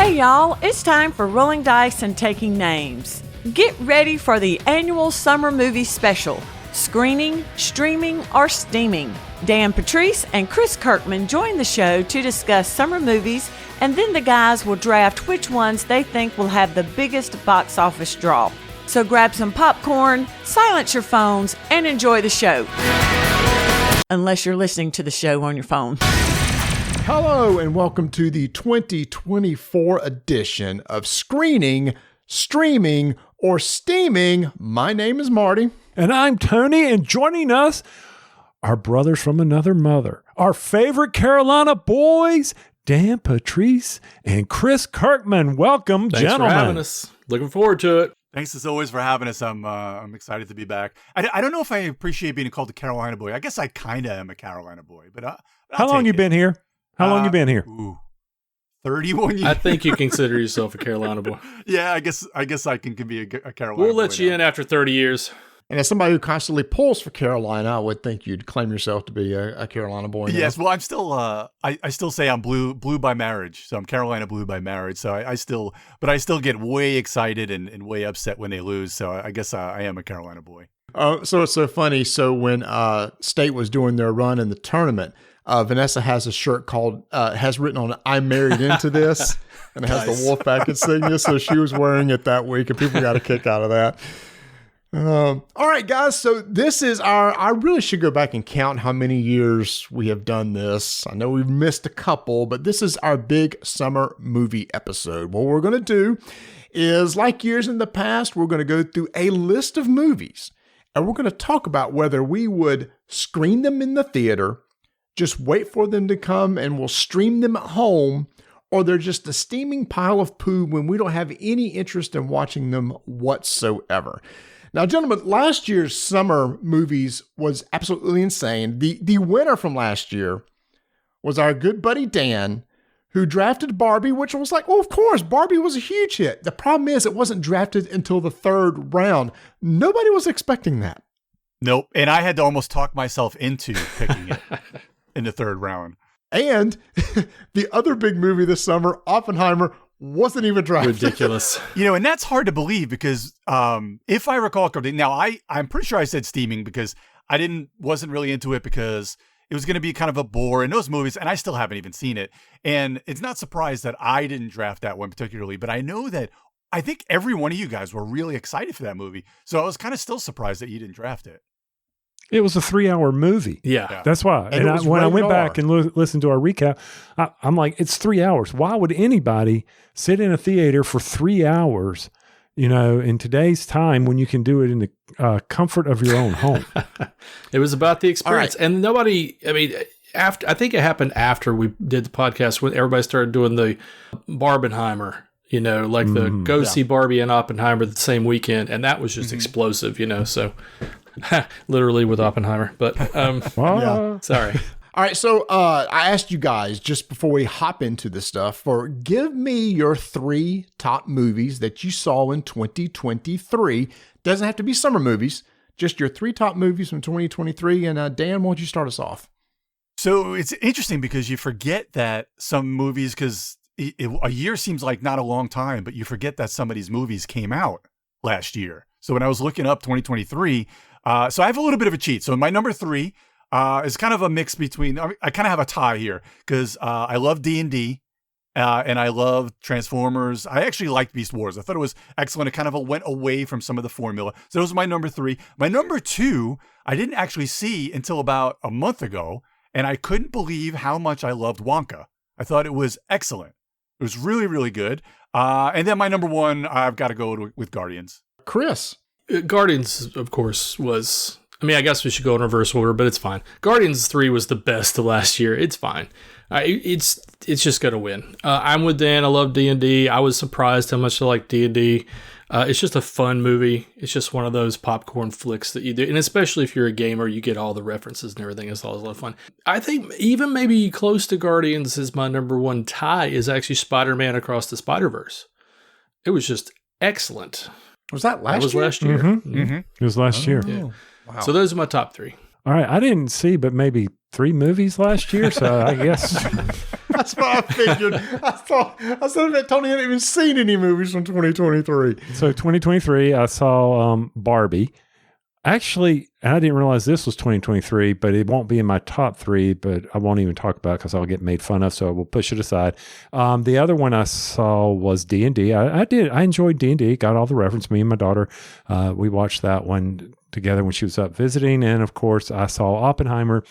Hey y'all, it's time for rolling dice and taking names. Get ready for the annual summer movie special, screening, streaming, or steaming. Dan Patrice and Chris Kirkman join the show to discuss summer movies, and then the guys will draft which ones they think will have the biggest box office draw. So grab some popcorn, silence your phones, and enjoy the show. Unless you're listening to the show on your phone. Hello and welcome to the 2024 edition of Screening, Streaming, or Steaming. My name is Marty. And I'm Tony, and joining us, our brothers from another mother, our favorite Carolina boys, Dan Patrice and Chris Kirkman. Welcome, Thanks gentlemen. Thanks for having us. Looking forward to it. Thanks as always for having us. I'm excited to be back. I don't know if I appreciate being called a Carolina boy. I guess I kind of am a Carolina boy, but how long you been here? How long you been here? 31 years. I think you consider yourself a Carolina boy. Yeah, I guess I can be a Carolina boy. We'll let you now. in after 30 years. And as somebody who constantly pulls for Carolina, I would think you'd claim yourself to be a Carolina boy now. Yes, well, I'm still, I still say I'm blue by marriage. So I'm Carolina blue by marriage. So I still get way excited and way upset when they lose. So I guess I am a Carolina boy. So it's so funny. So when State was doing their run in the tournament, Vanessa has a shirt called, has written on it, "I'm married into this," and it has the Wolfpack insignia. So she was wearing it that week, and people got a kick out of that. All right, guys. So this is I really should go back and count how many years we have done this. I know we've missed a couple, but this is our big summer movie episode. What we're going to do is, like years in the past, we're going to go through a list of movies, and we're going to talk about whether we would screen them in the theater, just wait for them to come and we'll stream them at home, or they're just a steaming pile of poo when we don't have any interest in watching them whatsoever. Now, gentlemen, last year's summer movies was absolutely insane. The winner from last year was our good buddy Dan, who drafted Barbie, which was like, well, of course, Barbie was a huge hit. The problem is it wasn't drafted until the third round. Nobody was expecting that. Nope. And I had to almost talk myself into picking it in the third round. And the other big movie this summer, Oppenheimer, wasn't even drafted. Ridiculous. And that's hard to believe because if I recall correctly, now I'm pretty sure I said steaming because I wasn't really into it because it was going to be kind of a bore in those movies, and I still haven't even seen it. And it's not surprised that I didn't draft that one particularly, but I know that I think every one of you guys were really excited for that movie. So I was kind of still surprised that you didn't draft it. It was a 3-hour movie. Yeah. That's why. And when I went back and listened to our recap, I'm like, it's 3 hours. Why would anybody sit in a theater for 3 hours, in today's time when you can do it in the comfort of your own home? It was about the experience. Right. And nobody, I think it happened after we did the podcast when everybody started doing the Barbenheimer, the go see Barbie and Oppenheimer the same weekend. And that was just explosive, so... literally with Oppenheimer, but sorry. All right, so I asked you guys just before we hop into this stuff give me your 3 top movies that you saw in 2023. Doesn't have to be summer movies, just your 3 top movies from 2023. And Dan, why don't you start us off? So it's interesting because you forget that some movies, because a year seems like not a long time, but you forget that some of these movies came out last year. So when I was looking up 2023, so I have a little bit of a cheat. So my number 3 is kind of a mix between, I kind of have a tie here because I love D&D and I love Transformers. I actually liked Beast Wars. I thought it was excellent. It kind of went away from some of the formula. So those are my number 3. My number 2, I didn't actually see until about a month ago, and I couldn't believe how much I loved Wonka. I thought it was excellent. It was really, really good. And then my number 1, I've got to go with Guardians. Chris. Guardians, of course, was... I guess we should go in reverse order, but it's fine. Guardians 3 was the best of last year. It's fine. It's just going to win. I'm with Dan. I love D&D. I was surprised how much I like D&D. It's just a fun movie. It's just one of those popcorn flicks that you do. And especially if you're a gamer, you get all the references and everything. It's always a lot of fun. I think even maybe close to Guardians is my number 1 tie is actually Spider-Man Across the Spider-Verse. It was just excellent. Was that last year? That was last year. Mm-hmm. Mm-hmm. It was last year. Yeah. Wow. So those are my top 3. All right. I didn't see but maybe 3 movies last year, so I guess That's what I figured. I said that Tony hadn't even seen any movies from 2023. So 2023, I saw Barbie. Actually, I didn't realize this was 2023, but it won't be in my top 3, but I won't even talk about it because I'll get made fun of, so I will push it aside. The other one I saw was D&D. I enjoyed D&D, got all the reference. Me and my daughter, we watched that one together when she was up visiting, and of course, I saw Oppenheimer.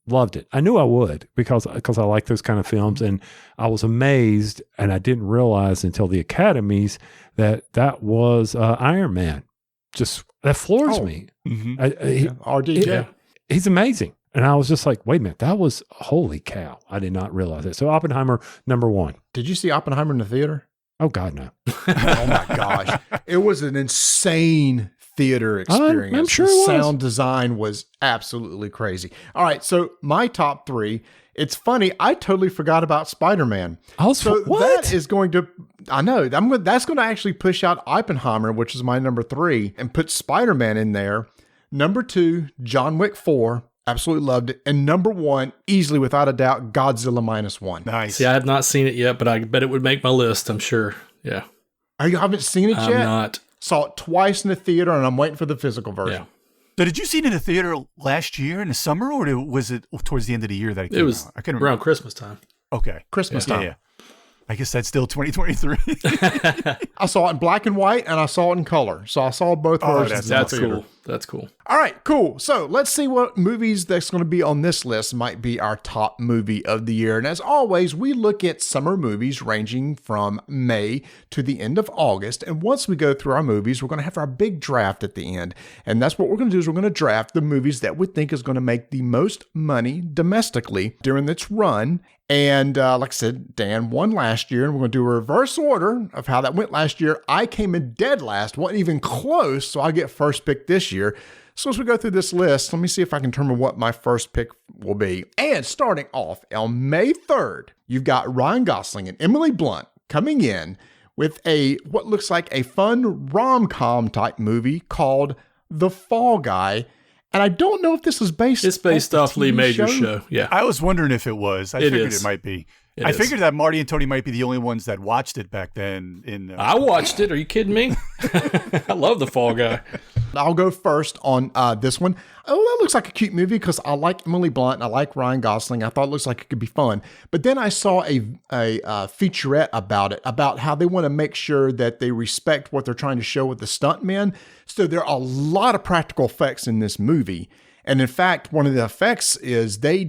Loved it. I knew I would because I like those kind of films, and I was amazed, and I didn't realize until the Academies that was Iron Man. Just that floors me. Mm-hmm. RDTN. He's amazing. And I was just like, wait a minute, that was, holy cow. I did not realize it. So Oppenheimer, number 1. Did you see Oppenheimer in the theater? Oh, God, no. Oh, my gosh. It was an insane theater experience. I'm sure the it was. Sound design was absolutely crazy. All right, so my top 3. It's funny, I totally forgot about Spider-Man. So what? that is going to, I know, that's going to actually push out Oppenheimer, which is my number 3, and put Spider-Man in there. Number 2, John Wick 4. Absolutely loved it. And number 1, easily without a doubt, Godzilla -1. Nice. See, I have not seen it yet, but I bet it would make my list, I'm sure. Yeah. Oh, you haven't seen it yet? I'm not. Saw it twice in the theater, and I'm waiting for the physical version. Yeah. So did you see it in the theater last year in the summer, or was it towards the end of the year that it came was out? I couldn't remember. around Christmas time. Okay. Christmas time. Yeah. I guess that's still 2023. I saw it in black and white, and I saw it in color. So I saw both versions. That's in the theater. cool. That's cool. All right, cool. So let's see what movies that's going to be on this list might be our top movie of the year. And as always, we look at summer movies ranging from May to the end of August. And once we go through our movies, we're going to have our big draft at the end. And that's what we're going to do is we're going to draft the movies that we think is going to make the most money domestically during its run. And like I said, Dan won last year, and we're going to do a reverse order of how that went last year. I came in dead last, wasn't even close, so I get first pick this year. So as we go through this list, let me see if I can determine what my first pick will be. And starting off on May 3rd, you've got Ryan Gosling and Emily Blunt coming in with what looks like a fun rom-com type movie called The Fall Guy. And I don't know if this is based. It's based off Lee Major's show. Yeah, I was wondering if it was. I figured is. it might be. It I is. figured that Marty and Tony might be the only ones that watched it back then. I watched it. Are you kidding me? I love The Fall Guy. I'll go first on this one. Oh, that looks like a cute movie because I like Emily Blunt and I like Ryan Gosling. I thought it looks like it could be fun. But then I saw a featurette about it, about how they want to make sure that they respect what they're trying to show with the stuntmen. So there are a lot of practical effects in this movie. And in fact, one of the effects is they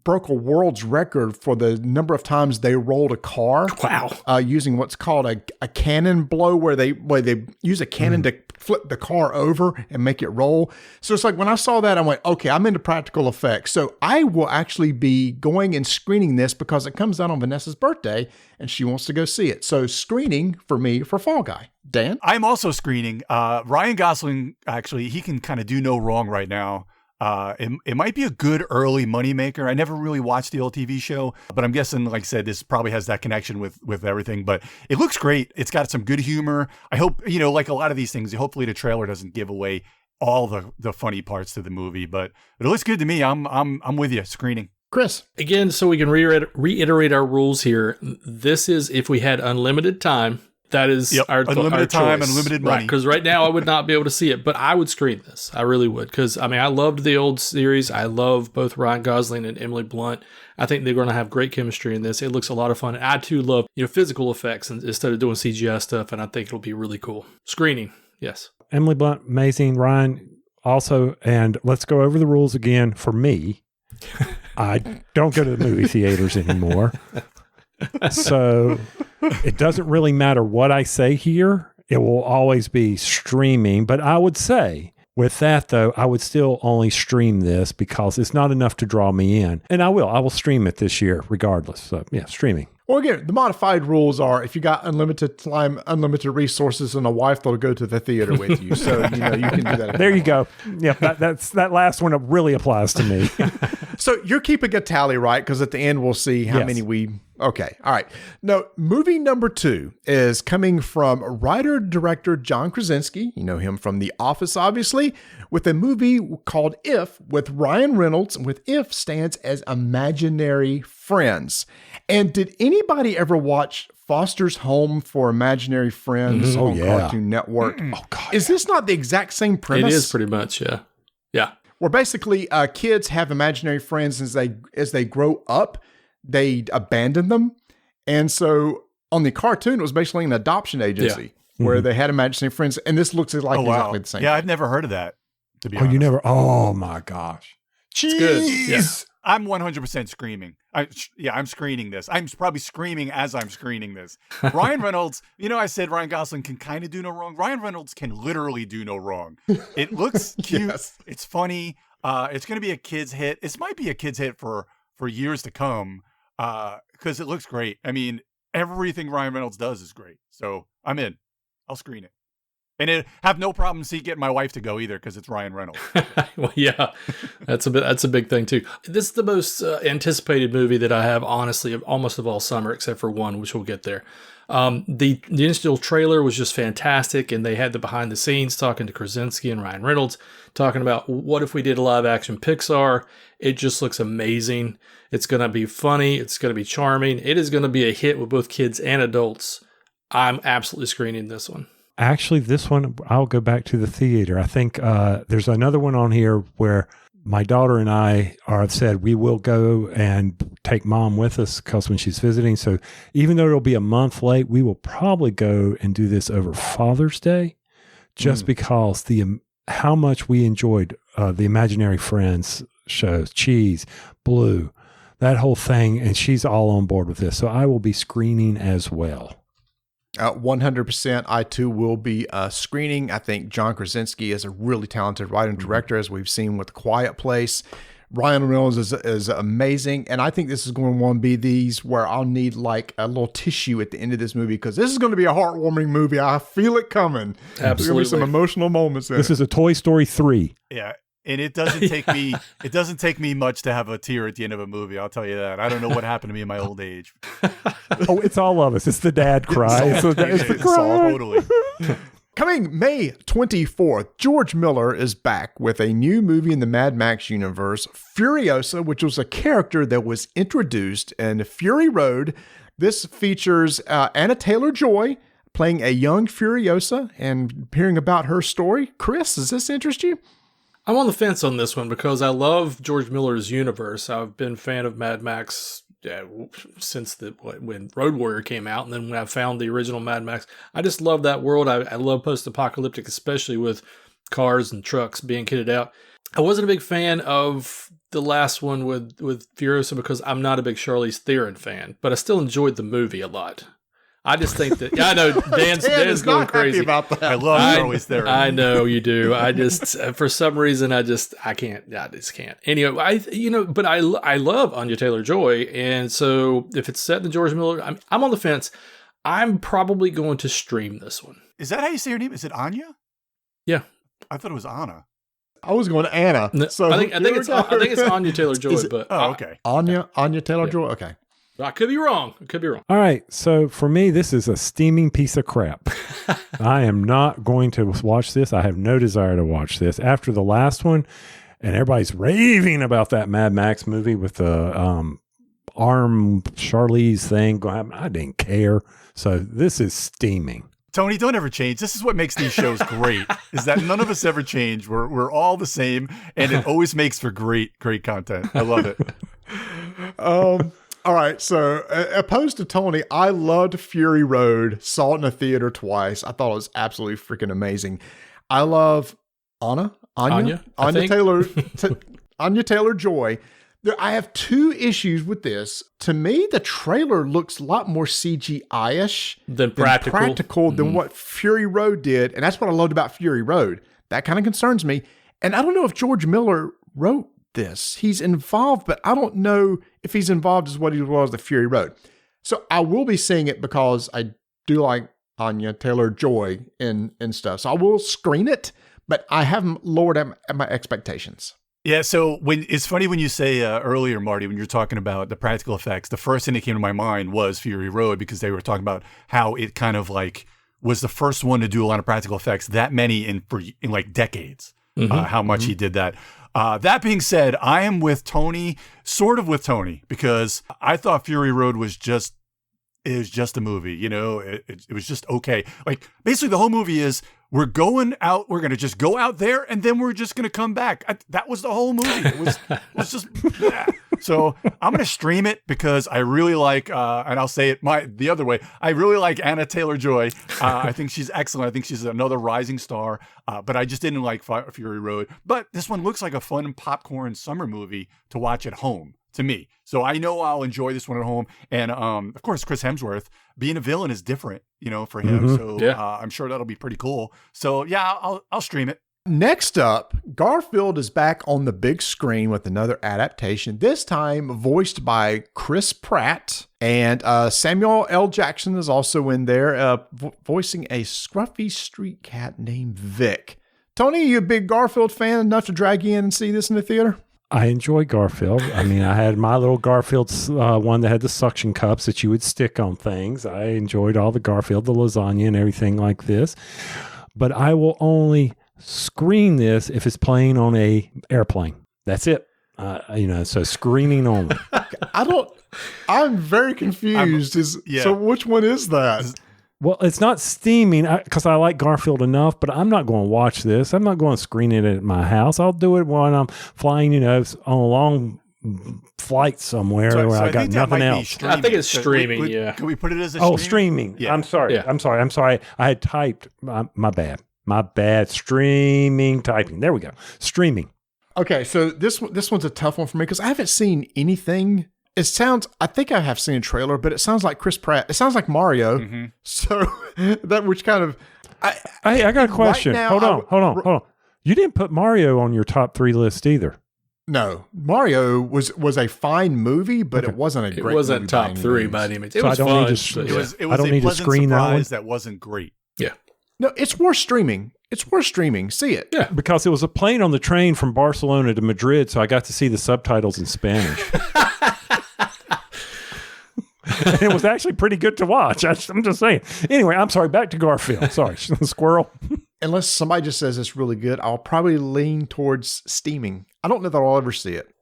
broke a world's record for the number of times they rolled a car. Wow. Using what's called a cannon blow, where they use a cannon to flip the car over and make it roll. So it's like when I saw that, I went, okay, I'm into practical effects. So I will actually be going and screening this because it comes out on Vanessa's birthday and she wants to go see it. So screening for me for Fall Guy. Dan? I'm also screening. Ryan Gosling, actually, he can kind of do no wrong right now. It might be a good early moneymaker. I never really watched the old TV show, but I'm guessing, like I said, this probably has that connection with everything. But it looks great. It's got some good humor. I hope, like a lot of these things, hopefully the trailer doesn't give away all the funny parts to the movie. But it looks good to me. I'm with you. Screening. Chris? Again, so we can reiterate our rules here. This is if we had unlimited time. That is our unlimited time, choice. unlimited money. Because right now I would not be able to see it, but I would screen this. I really would. Because, I loved the old series. I love both Ryan Gosling and Emily Blunt. I think they're going to have great chemistry in this. It looks a lot of fun. I, too, love physical effects instead of doing CGI stuff, and I think it'll be really cool. Screening, yes. Emily Blunt, amazing. Ryan, also. And let's go over the rules again for me. I don't go to the movie theaters anymore. So it doesn't really matter what I say here. It will always be streaming. But I would say with that, though, I would still only stream this because it's not enough to draw me in. And I will stream it this year regardless. So yeah, streaming. Well, again, the modified rules are if you got unlimited time, unlimited resources, and a wife that'll go to the theater with you. So, you can do that. There you go. Yeah, that last one really applies to me. So you're keeping a tally, right? Because at the end, we'll see how Yes. many we Okay. All right. Now, movie number 2 is coming from writer-director John Krasinski. You know him from The Office, obviously, with a movie called If with Ryan Reynolds, with If stands as Imaginary Friends. And did anybody ever watch Foster's Home for Imaginary Friends on Cartoon Network? Oh, God. Is this not the exact same premise? It is pretty much, yeah. Yeah. Where basically kids have imaginary friends as they grow up. They abandon them. And so on the cartoon, it was basically an adoption agency where they had imaginary friends. And this looks like exactly the same. Yeah, I've never heard of that, to be honest. Oh, you never? Oh, my gosh. It's good. Yeah. I'm 100% screaming. I'm screening this. I'm probably screaming as I'm screening this. Ryan Reynolds, I said Ryan Gosling can kind of do no wrong. Ryan Reynolds can literally do no wrong. It looks cute. Yes. It's funny. It's going to be a kid's hit. This might be a kid's hit for years to come because it looks great. I mean, everything Ryan Reynolds does is great. So I'm in. I'll screen it. And have no problem getting my wife to go either because it's Ryan Reynolds. Well, yeah, that's a big thing too. This is the most anticipated movie that I have, honestly, almost of all summer, except for one, which we'll get there. The initial trailer was just fantastic, and they had the behind the scenes talking to Krasinski and Ryan Reynolds, talking about what if we did a live action Pixar. It just looks amazing. It's going to be funny. It's going to be charming. It is going to be a hit with both kids and adults. I'm absolutely screening this one. Actually, this one, I'll go back to the theater. I think there's another one on here where my daughter and I have said we will go and take mom with us because when she's visiting. So even though it'll be a month late, we will probably go and do this over Father's Day just because how much we enjoyed the Imaginary Friends shows, Cheese, Blue, that whole thing. And she's all on board with this. So I will be screening as well. 100%. I too will be screening. I think John Krasinski is a really talented writer and director, as we've seen with Quiet Place. Ryan Reynolds is amazing, and I think this is going to want to be these where I'll need like a little tissue at the end of this movie because this is going to be a heartwarming movie. I feel it coming. Absolutely, there's going to be some emotional moments in This is a Toy Story 3. Yeah. And it doesn't take me. It doesn't take me much to have a tear at the end of a movie. I'll tell you that. I don't know what happened to me in my old age. Oh, it's all of us. It's the dad cry. It's the cry. Totally. Coming May 24th, George Miller is back with a new movie in the Mad Max universe, Furiosa, which was a character that was introduced in Fury Road. This features Anna Taylor-Joy playing a young Furiosa and hearing about her story. Chris, does this interest you? I'm on the fence on this one because I love George Miller's universe. I've been a fan of Mad Max since when Road Warrior came out, and then when I found the original Mad Max. I just love that world. I love post-apocalyptic, especially with cars and trucks being kitted out. I wasn't a big fan of the last one with Furiosa because I'm not a big Charlize Theron fan, but I still enjoyed the movie a lot. I just think that I know Dan's going crazy about that. I love Charlize Theron. I know you do. I just for some reason I just can't. Anyway, but I love Anya Taylor-Joy, and so if it's set in George Miller, I'm on the fence. I'm probably going to stream this one. Is that how you say her name? Is it Anya? Yeah, I thought it was Anna. I was going to Anna. No, So I think it's Anya Taylor-Joy, but okay. Anya Taylor-Joy. Okay. I could be wrong. All right. So for me, this is a steaming piece of crap. I am not going to watch this. I have no desire to watch this. After the last one, and everybody's raving about that Mad Max movie with the arm Charlize thing. I didn't care. So this is steaming. Tony, don't ever change. This is what makes these shows great, is that none of us ever change. We're all the same, and it always makes for great content. I love it. All right, so opposed to Tony, I loved Fury Road, saw it in a theater twice. I thought it was absolutely freaking amazing. I love Anya Taylor-Joy. I have two issues with this. To me, the trailer looks a lot more CGI-ish than practical than what Fury Road did, and that's what I loved about Fury Road. That kind of concerns me, and I don't know if George Miller wrote this. He's involved, but I don't know if he's involved as what he was the Fury Road. So I will be seeing it because I do like Anya Taylor-Joy and stuff. So I will screen it, but I haven't lowered my expectations. Yeah, so it's funny when you say earlier, Marty, when you're talking about the practical effects, the first thing that came to my mind was Fury Road, because they were talking about how it kind of like was the first one to do a lot of practical effects, that many in like decades, how much he did that. That being said, I am with Tony, sort of with Tony, because I thought Fury Road was just a movie, you know, it was just okay. Like basically the whole movie is we're going out, we're going to just go out there and then we're just going to come back. That was the whole movie. It was just, yeah. So I'm going to stream it because I really like, and I'll say it the other way. I really like Anna Taylor-Joy. I think she's excellent. I think she's another rising star, but I just didn't like Fury Road. But this one looks like a fun popcorn summer movie to watch at home. To me. So I know I'll enjoy this one at home. And of course, Chris Hemsworth being a villain is different, you know, for him. So I'm sure that'll be pretty cool. So yeah, I'll stream it. Next up, Garfield is back on the big screen with another adaptation, this time voiced by Chris Pratt. And Samuel L. Jackson is also in there, voicing a scruffy street cat named Vic. Tony, you a big Garfield fan enough to drag you in and see this in the theater? I enjoy Garfield. I mean, I had my little Garfield one that had the suction cups that you would stick on things. I enjoyed all the Garfield, the lasagna and everything like this. But I will only screen this if it's playing on a airplane. That's it. So screening only. I'm very confused. So which one is that? Well, it's not steaming because I like Garfield enough, but I'm not going to watch this. I'm not going to screen it at my house. I'll do it when I'm flying, on a long flight somewhere where I got nothing else. I think it's streaming, yeah. Can we put it as a streaming? Oh, streaming. Yeah. I'm sorry. Yeah. I'm sorry. I had typed. My bad. Streaming, typing. There we go. Streaming. Okay, so this one's a tough one for me because I haven't seen anything. I think I have seen a trailer, but it sounds like Chris Pratt. It sounds like Mario. Mm-hmm. So that which kind of. I got a question. Right now, hold on. You didn't put Mario on your top 3 list either. No, Mario was a fine movie, but it wasn't a great movie. It wasn't top 3 by any means. It was fun. It was a pleasant surprise that wasn't great. Yeah. No, it's worth streaming. See it. Yeah. Because it was a plane on the train from Barcelona to Madrid, so I got to see the subtitles in Spanish. And it was actually pretty good to watch. I'm just saying. Anyway, I'm sorry. Back to Garfield. Sorry, squirrel. Unless somebody just says it's really good, I'll probably lean towards steaming. I don't know that I'll ever see it.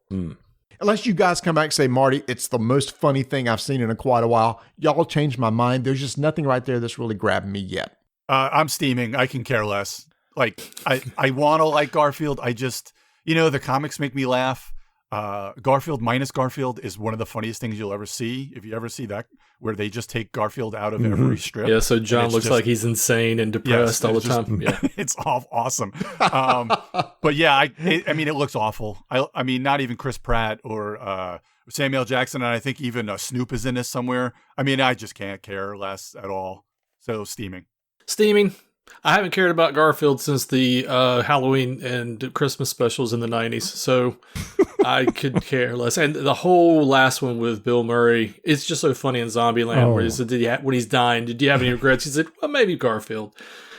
Unless you guys come back and say, Marty, it's the most funny thing I've seen in quite a while. Y'all changed my mind. There's just nothing right there that's really grabbing me yet. I'm steaming. I can care less. Like, I want to like Garfield. I just, the comics make me laugh. Garfield minus Garfield is one of the funniest things you'll ever see. If you ever see that, where they just take Garfield out of every strip. Yeah, so John looks like he's insane and depressed all the time. Yeah, it's awesome. But yeah, it looks awful. I mean, not even Chris Pratt or Samuel Jackson, and I think even Snoop is in this somewhere. I mean, I just can't care less at all. So steaming. I haven't cared about Garfield since the Halloween and Christmas specials in the 90s, so I could care less. And the whole last one with Bill Murray, it's just so funny in Zombieland where he said, when he's dying, did you have any regrets? He said, well, maybe Garfield.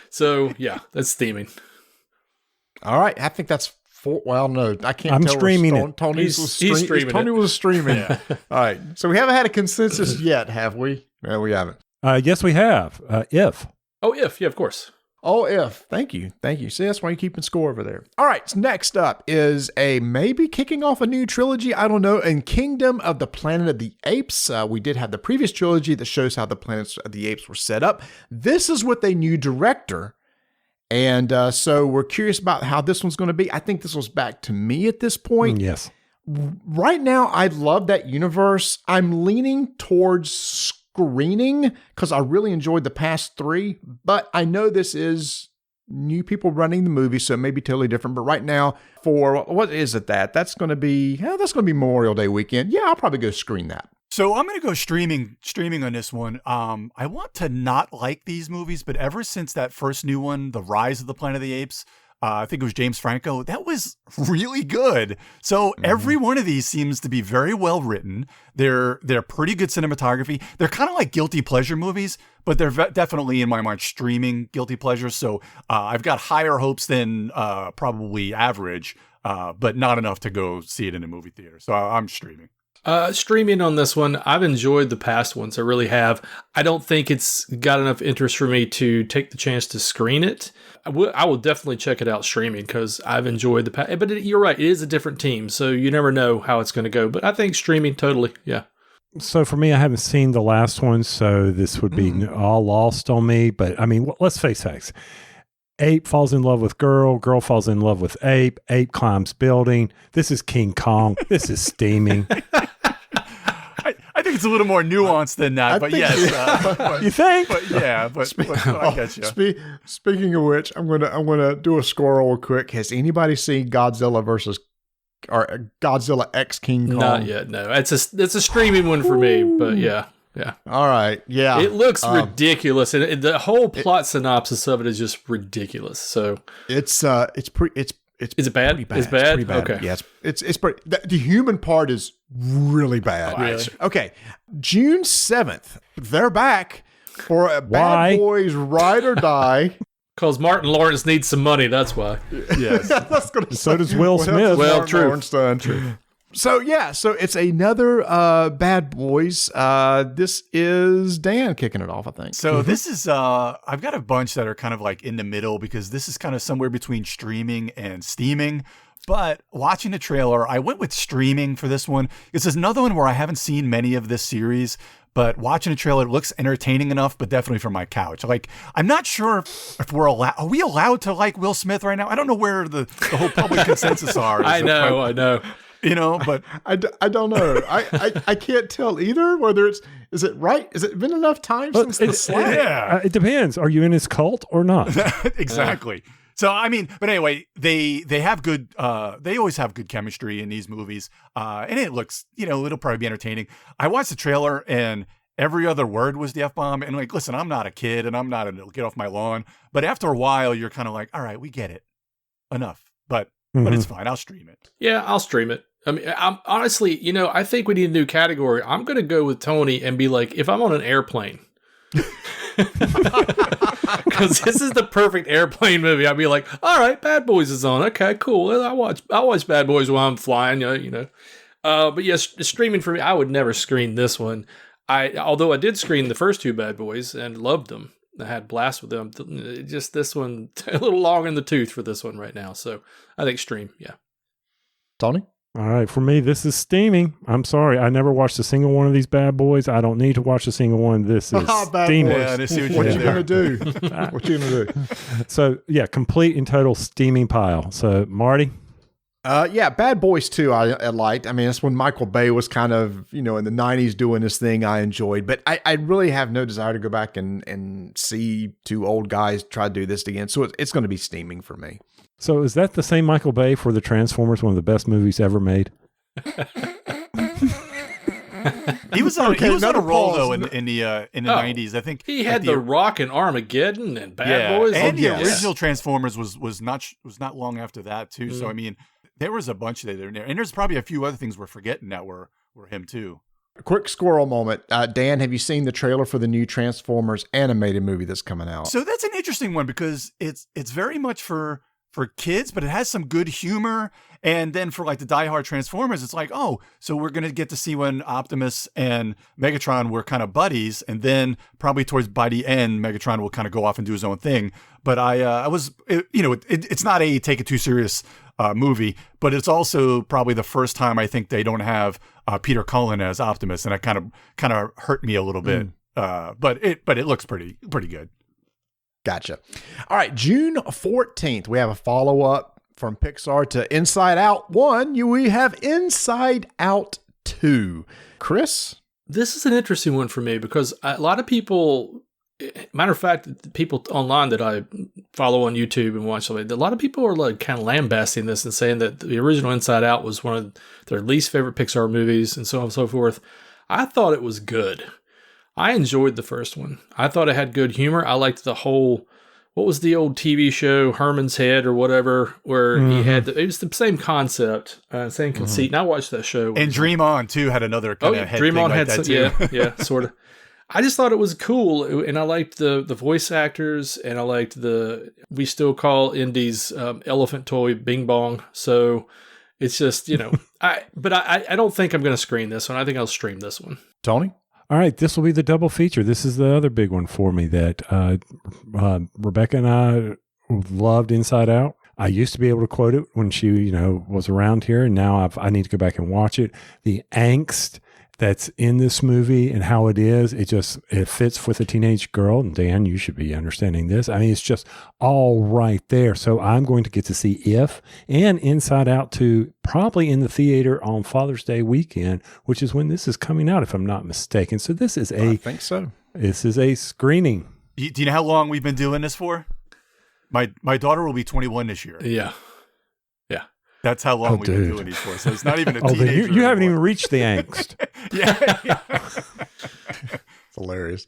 So, yeah, that's steaming. All right. I think that's well, no, I can't I'm tell. Streaming it. Tony was streaming. Yeah. All right. So we haven't had a consensus yet, have we? No, we haven't. Yes, we have. If. Oh, if. Yeah, of course. Oh, if. Thank you. See, that's why you're keeping score over there. All right. So next up is maybe kicking off a new trilogy. I don't know. In Kingdom of the Planet of the Apes. We did have the previous trilogy that shows how the planets of the apes were set up. This is with a new director. And so we're curious about how this one's going to be. I think this was back to me at this point. Yes. Right now, I love that universe. I'm leaning towards screening because I really enjoyed the past 3, but I know this is new people running the movie, so it may be totally different. But right now, for what is it that's going to be Memorial Day weekend. Yeah, I'll probably go screen that. So I'm going to go streaming on this one. I want to not like these movies, but ever since that first new one, The Rise of the Planet of the Apes, I think it was James Franco, that was really good. So every one of these seems to be very well written. They're pretty good cinematography. They're kind of like guilty pleasure movies, but they're definitely, in my mind, streaming guilty pleasures. So I've got higher hopes than probably average but not enough to go see it in a movie theater. So I'm streaming. Streaming on this one, I've enjoyed the past ones. I really have. I don't think it's got enough interest for me to take the chance to screen it. I will definitely check it out streaming because I've enjoyed the past. But you're right, it is a different team, so you never know how it's going to go. But I think streaming, totally, yeah. So for me, I haven't seen the last one, so this would be all lost on me. But I mean, let's face facts. Ape falls in love with girl falls in love with ape climbs building. This is King Kong. This is steaming. I think it's a little more nuanced than that, but yes. You think? But yeah, but I get you. Speaking of which, I'm gonna do a score real quick. Has anybody seen Godzilla X King Kong? Not yet. No, it's a streaming one for me. But yeah. All right. Yeah. It looks ridiculous, and the whole plot synopsis of it is just ridiculous. So it's is it bad? Pretty bad. It's bad. Pretty bad. Okay. Yeah, it's pretty. The human part is really bad. Oh, really? Okay. June 7th, they're back for a Bad Boys Ride or Die. Because Martin Lawrence needs some money. That's why. Yes. So does Will Smith. Well, true. So it's another Bad Boys. This is Dan kicking it off, I think. So this is I've got a bunch that are kind of like in the middle because this is kind of somewhere between streaming and steaming. But watching the trailer, I went with streaming for this one. This is another one where I haven't seen many of this series, but watching the trailer, it looks entertaining enough, but definitely from my couch. Like, I'm not sure if we're allowed. Are we allowed to like Will Smith right now? I don't know where the whole public consensus are. I know. You know, but I don't know. I can't tell either whether is it right? Has it been enough time since the slap? Yeah. It depends. Are you in his cult or not? Exactly. So, I mean, but anyway, they have good, they always have good chemistry in these movies. And it looks, it'll probably be entertaining. I watched the trailer and every other word was the F-bomb. And like, listen, I'm not a kid and I'm not a get off my lawn. But after a while, you're kind of like, all right, we get it. Enough. But it's fine. I'll stream it. Yeah, I'll stream it. I mean, I'm honestly, I think we need a new category. I'm going to go with Tony and be like, if I'm on an airplane, because this is the perfect airplane movie. I'd be like, all right, Bad Boys is on. Okay, cool. I watch Bad Boys while I'm flying, But yes, streaming for me, I would never screen this one. Although I did screen the first two Bad Boys and loved them. I had blast with them. Just this one, a little long in the tooth for this one right now. So I think stream, yeah. Tony? All right, for me, this is steaming. I'm sorry, I never watched a single one of these Bad Boys. I don't need to watch a single one. This is steaming. Yeah, I see what you gonna do? What you gonna do? So yeah, complete and total steaming pile. So Marty. Bad Boys 2 I liked. I mean, that's when Michael Bay was kind of, in the 90s doing this thing I enjoyed. But I really have no desire to go back and see two old guys try to do this again. So it's going to be steaming for me. So is that the same Michael Bay for the Transformers, one of the best movies ever made? He was on a roll though in the 90s. I think he had The Rock and Armageddon and Bad Boys, and the original Transformers was not long after that too. So I mean, there was a bunch there, and there's probably a few other things we're forgetting that were him too. A quick squirrel moment. Dan, have you seen the trailer for the new Transformers animated movie that's coming out? So that's an interesting one because it's very much for kids, but it has some good humor. And then for like the diehard Transformers, it's like, oh, so we're going to get to see when Optimus and Megatron were kind of buddies. And then probably by the end, Megatron will kind of go off and do his own thing. But it's not a take it too serious movie, but it's also probably the first time I think they don't have Peter Cullen as Optimus. And that kind of hurt me a little bit. But it looks pretty good. Gotcha. All right, June 14th, we have a follow-up from Pixar to Inside Out 1. We have Inside Out 2. Chris? This is an interesting one for me because a lot of people, matter of fact, people online that I follow on YouTube and watch, a lot of people are like kind of lambasting this and saying that the original Inside Out was one of their least favorite Pixar movies and so on and so forth. I thought it was good. I enjoyed the first one. I thought it had good humor. I liked the whole, what was the old TV show, Herman's Head or whatever, where he had, it was the same concept, same conceit. And I watched that show. And Dream On, too, had another kind of head Dream thing On like had that, some, too. yeah, sort of. I just thought it was cool, and I liked the voice actors, and I liked we still call indies elephant toy Bing Bong. So it's just, I don't think I'm going to screen this one. I think I'll stream this one. Tony? All right, this will be the double feature. This is the other big one for me that Rebecca and I loved Inside Out. I used to be able to quote it when she, was around here, and now I need to go back and watch it. The angst that's in this movie and how it is, it fits with a teenage girl. And Dan, you should be understanding this. I mean, it's just all right there. So I'm going to get to see If and Inside Out 2 probably in the theater on Father's Day weekend, which is when this is coming out, if I'm not mistaken. So this is I think so. This is a screening. Do you know how long we've been doing this for? My daughter will be 21 this year. Yeah. That's how long we've been doing these for. So it's not even a teenager. You haven't even reached the angst. Yeah. It's hilarious.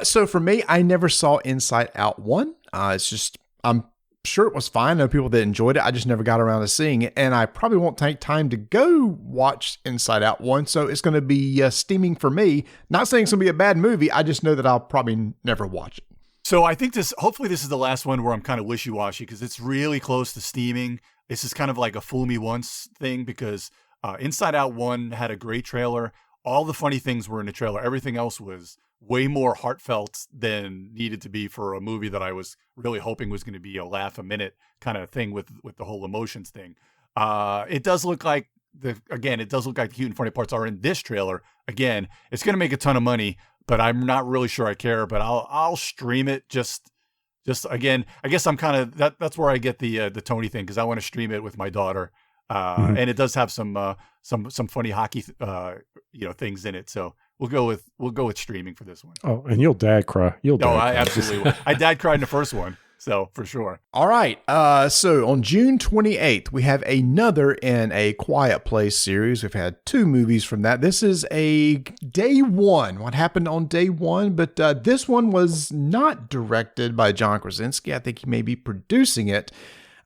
So for me, I never saw Inside Out 1. It's just, I'm sure it was fine. I know people that enjoyed it. I just never got around to seeing it. And I probably won't take time to go watch Inside Out 1. So it's going to be steaming for me. Not saying it's going to be a bad movie. I just know that I'll probably never watch it. So I think hopefully this is the last one where I'm kind of wishy-washy because it's really close to steaming. This is kind of like a fool me once thing because Inside Out 1 had a great trailer. All the funny things were in the trailer. Everything else was way more heartfelt than needed to be for a movie that I was really hoping was going to be a laugh a minute kind of thing with the whole emotions thing. It does look like the cute and funny parts are in this trailer. Again, it's going to make a ton of money, but I'm not really sure I care, but I'll stream it just again, I guess I'm kind of that's where I get the Tony thing because I want to stream it with my daughter, and it does have some funny hockey things in it. So we'll go with streaming for this one. Oh, and you'll dad cry. I absolutely will. I dad cried in the first one, so for sure. All right. So on June 28th, we have another in a Quiet Place series. We've had 2 movies from that. This is a day one. What happened on day one? But this one was not directed by John Krasinski. I think he may be producing it.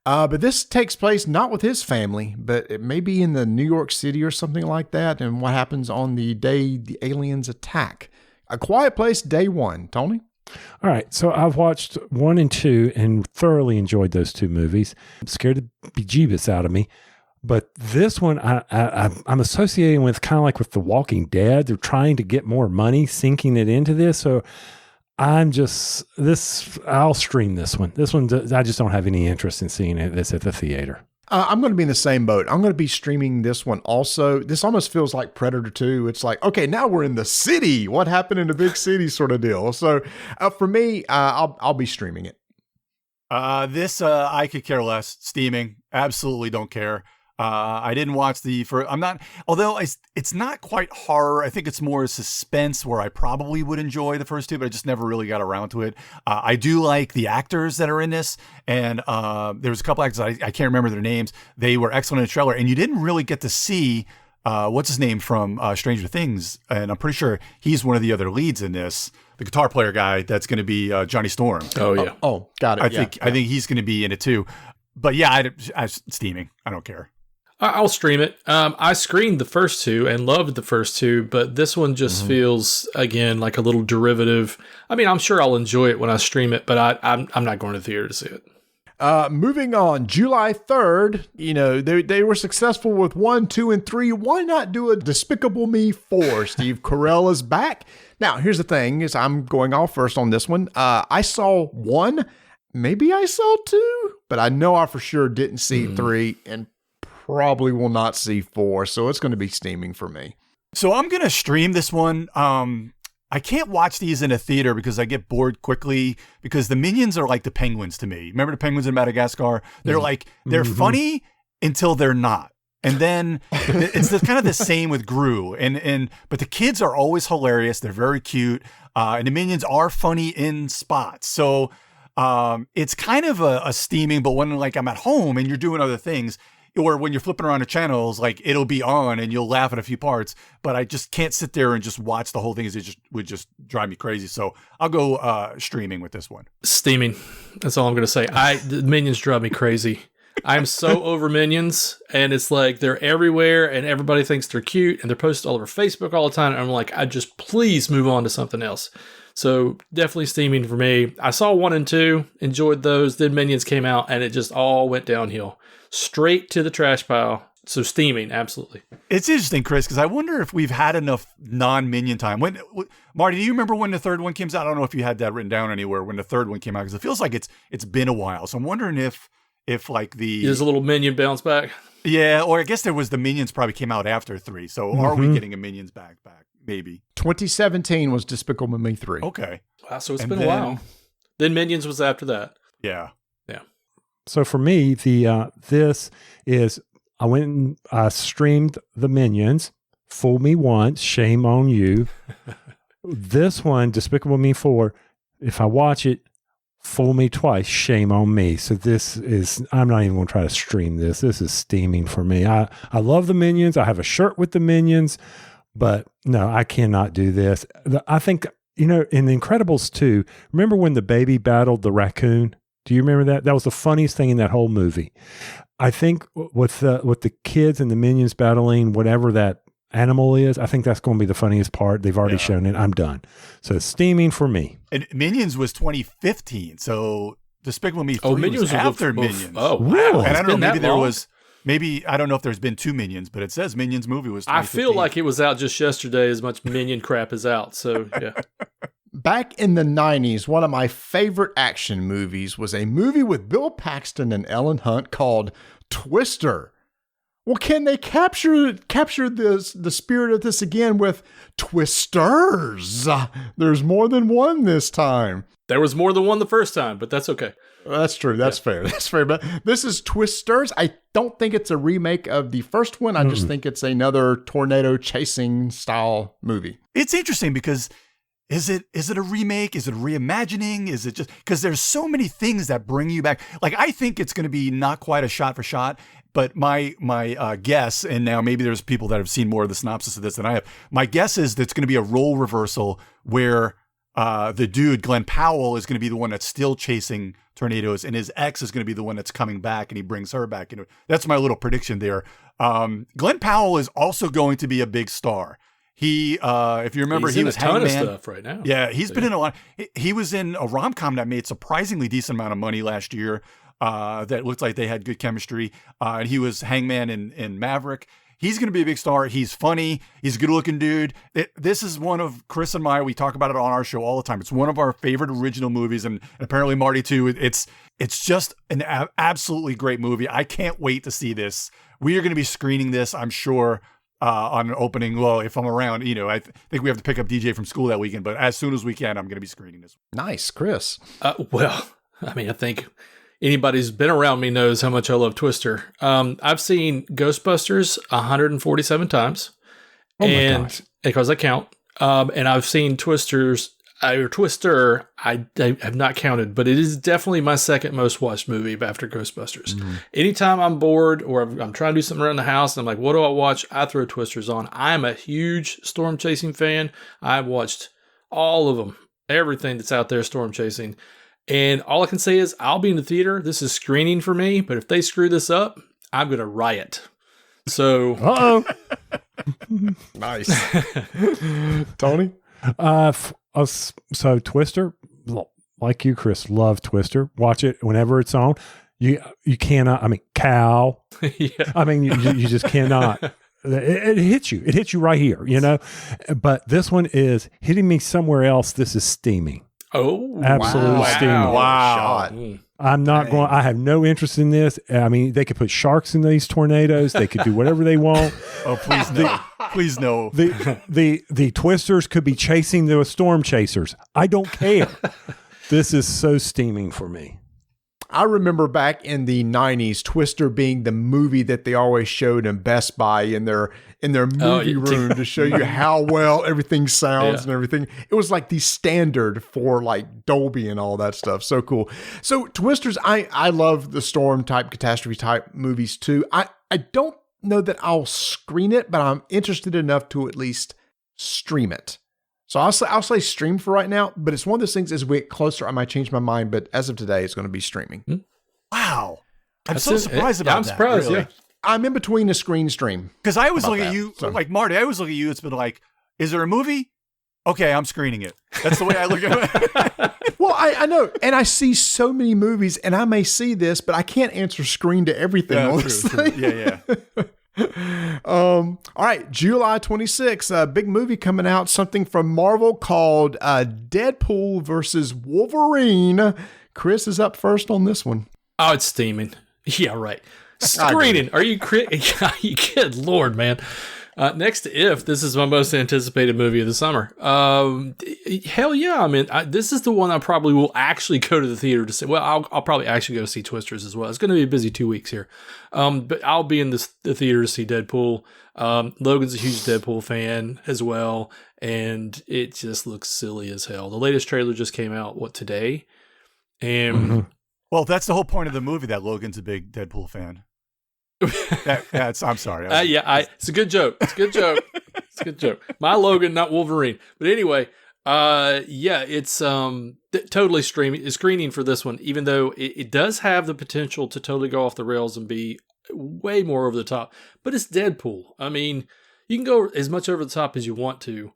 But this takes place not with his family, but it may be in the New York City or something like that. And what happens on the day the aliens attack? A Quiet Place day one. Tony? All right, so I've watched 1 and 2 and thoroughly enjoyed those 2 movies. I'm scared the bejeebus out of me. But this one, I'm associating with kind of like with The Walking Dead. They're trying to get more money, sinking it into this. So I'll stream this one. This one, I just don't have any interest in seeing this at the theater. I'm going to be in the same boat. I'm going to be streaming this one also. This almost feels like Predator 2. It's like, okay, now we're in the city. What happened in the big city sort of deal. So for me, I'll be streaming it. This I could care less. Steaming. Absolutely don't care. I didn't watch although it's not quite horror. I think it's more suspense where I probably would enjoy the first 2, but I just never really got around to it. I do like the actors that are in this. And there was a couple actors, I can't remember their names. They were excellent in the trailer. And you didn't really get to see, what's his name from Stranger Things. And I'm pretty sure he's one of the other leads in this. The guitar player guy that's going to be Johnny Storm. Oh, yeah. Oh, got it. I think he's going to be in it too. But yeah, I steaming. I don't care. I'll stream it. I screened the first 2 and loved the first 2, but this one just feels, again, like a little derivative. I mean, I'm sure I'll enjoy it when I stream it, but I'm not going to the theater to see it. Moving on, July 3rd, they were successful with 1, 2, and 3. Why not do a Despicable Me 4? Steve Carell is back. Now, here's the thing, is I'm going off first on this one. I saw 1, maybe I saw 2, but I know I for sure didn't see 3, and probably will not see 4, so it's going to be steaming for me. So I'm going to stream this one. I can't watch these in a theater because I get bored quickly because the Minions are like the penguins to me. Remember the penguins in Madagascar? They're they're funny until they're not. And then it's kind of the same with Gru. But the kids are always hilarious. They're very cute. And the Minions are funny in spots. So it's kind of a steaming, but when like I'm at home and you're doing other things, or when you're flipping around the channels, like it'll be on and you'll laugh at a few parts, but I just can't sit there and just watch the whole thing. It would just drive me crazy. So I'll go streaming with this one. Steaming. That's all I'm going to say. The Minions drive me crazy. I'm so over Minions, and it's like they're everywhere, and everybody thinks they're cute, and they're posted all over Facebook all the time. And I'm like, I just please move on to something else. So definitely steaming for me. I saw 1 and 2, enjoyed those. Then Minions came out, and it just all went downhill, straight to the trash pile. So steaming, absolutely. It's interesting, Chris, because I wonder if we've had enough non-Minion time. Marty, do you remember when the third one came out? I don't know if you had that written down anywhere when the third one came out, because it feels like it's been a while. So I'm wondering if like there's a little Minion bounce back. Yeah, or I guess there was the Minions probably came out after 3. So are we getting a Minions back? Maybe 2017 was Despicable Me 3. Okay, wow, so it's been a while. Then Minions was after that. Yeah. So for me, this is. I went and streamed the Minions. Fool me once, shame on you. This one, Despicable Me 4, if I watch it, fool me twice, shame on me. So I'm not even going to try to stream this. This is steaming for me. I love the Minions. I have a shirt with the Minions, but no, I cannot do this. I think, in The Incredibles 2, remember when the baby battled the raccoon? Do you remember that? That was the funniest thing in that whole movie. I think with the kids and the Minions battling whatever that animal is, I think that's going to be the funniest part. They've already shown it. I'm done. So steaming for me. And Minions was 2015. So Despicable Me 3 Minions was after Minions. Oh, wow. And I don't know, maybe I don't know if there's been 2 Minions, but it says Minions movie was 2015. I feel like it was out just yesterday, as much Minion crap is out. So, yeah. Back in the 90s, one of my favorite action movies was a movie with Bill Paxton and Ellen Hunt called Twister. Well, can they capture the spirit of this again with Twisters? There's more than one this time. There was more than one the first time, but that's okay. That's true. That's fair. That's fair. But this is Twisters. I don't think it's a remake of the first one. I just think it's another tornado chasing style movie. It's interesting because is it a remake? Is it reimagining? Is it just because there's so many things that bring you back? Like, I think it's going to be not quite a shot for shot, but my guess, and now maybe there's people that have seen more of the synopsis of this than I have. My guess is that it's going to be a role reversal where the dude, Glenn Powell, is going to be the one that's still chasing tornadoes, and his ex is going to be the one that's coming back, and he brings her back. That's my little prediction there. Glenn Powell is also going to be a big star. He, if you remember, he was in a ton of Hangman. stuff right now. Yeah, he's been in a lot. He was in a rom-com that made surprisingly decent amount of money last year. That looked like they had good chemistry. And he was Hangman in Maverick. He's going to be a big star. He's funny. He's a good-looking dude. This is one of Chris and we talk about it on our show all the time. It's one of our favorite original movies, and apparently Marty too. It's just an absolutely great movie. I can't wait to see this. We are going to be screening this, I'm sure, on an opening. Well, if I'm around, I think we have to pick up DJ from school that weekend, but as soon as we can, I'm going to be screening this. Nice, Chris. Well, I mean, I think anybody who's been around me knows how much I love Twister. I've seen Ghostbusters 147 times. Oh my gosh. Because I count. And I've seen Twister, I have not counted, but it is definitely my second most watched movie after Ghostbusters. Mm-hmm. Anytime I'm bored or I'm trying to do something around the house and I'm like, what do I watch? I throw Twisters on. I'm a huge storm chasing fan. I've watched all of them, everything that's out there storm chasing. And all I can say is I'll be in the theater. This is screening for me, but if they screw this up, I'm going to riot. So, Nice. Tony? So Twister, like you, Chris, love Twister. Watch it whenever it's on. You cannot. I mean, cow. yeah. I mean, you just cannot. It hits you. It hits you right here. But this one is hitting me somewhere else. This is steaming. Oh, absolutely steaming. Wow. I'm not going. I have no interest in this. I mean, they could put sharks in these tornadoes. They could do whatever they want. Oh, please no! Please no! The Twisters could be chasing the storm chasers. I don't care. This is so steaming for me. I remember back in the 90s, Twister being the movie that they always showed in Best Buy in their movie room to show you how well everything sounds and everything. It was like the standard for like Dolby and all that stuff. So cool. So Twisters, I love the storm type, catastrophe type movies too. I don't know that I'll screen it, but I'm interested enough to at least stream it. So I'll say stream for right now, but it's one of those things as we get closer, I might change my mind, but as of today, it's going to be streaming. Wow. I'm so surprised about I'm that. surprised, really. yeah. I'm in between the screen stream. Because I always look at that, you, so. like Marty, I always look at you, it's been like, is there a movie? Okay, I'm screening it. That's the way I look at it. Well, I know, and I see so many movies, and I may see this, but I can't answer screen to everything. Honestly. True. Yeah. All right, July 26th, a big movie coming out, something from Marvel called Deadpool versus Wolverine. Chris is up first on this one. Oh, it's steaming. Yeah, right. Screening. Are you kidding? Lord, man. Next to If, this is my most anticipated movie of the summer. Hell yeah. I mean, this is the one I probably will actually go to the theater to see. Well, I'll probably actually go see Twisters as well. It's going to be a busy 2 weeks here. But I'll be in the theater to see Deadpool. Logan's a huge Deadpool fan as well. And it just looks silly as hell. The latest trailer just came out, today? And Well, that's the whole point of the movie, that Logan's a big Deadpool fan. I'm sorry. It's a good joke. It's a good joke. My Logan, not Wolverine. But anyway, it's totally screening for this one, even though it does have the potential to totally go off the rails and be way more over the top. But it's Deadpool. I mean, you can go as much over the top as you want to,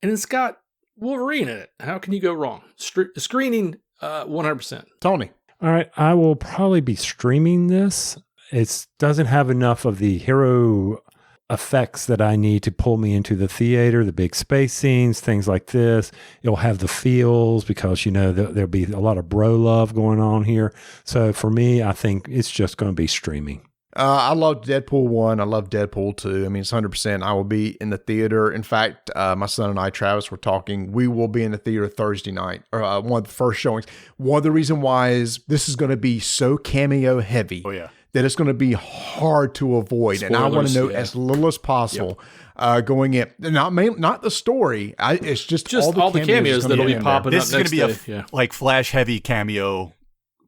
and it's got Wolverine in it. How can you go wrong? Screening 100%. Tony. All right, I will probably be streaming this. It doesn't have enough of the hero effects that I need to pull me into the theater, the big space scenes, things like this. It'll have the feels because, there'll be a lot of bro love going on here. So for me, I think it's just going to be streaming. I love Deadpool 1. I love Deadpool 2. I mean, it's 100%. I will be in the theater. In fact, my son and I, Travis, were talking. We will be in the theater Thursday night, or one of the first showings. One of the reasons why is this is going to be so cameo heavy. Oh, yeah. That it's going to be hard to avoid. Spoilers, and I want to know as little as possible going in. Not the story. It's just all the cameos that'll be popping this up is going next to be day. like flash heavy cameo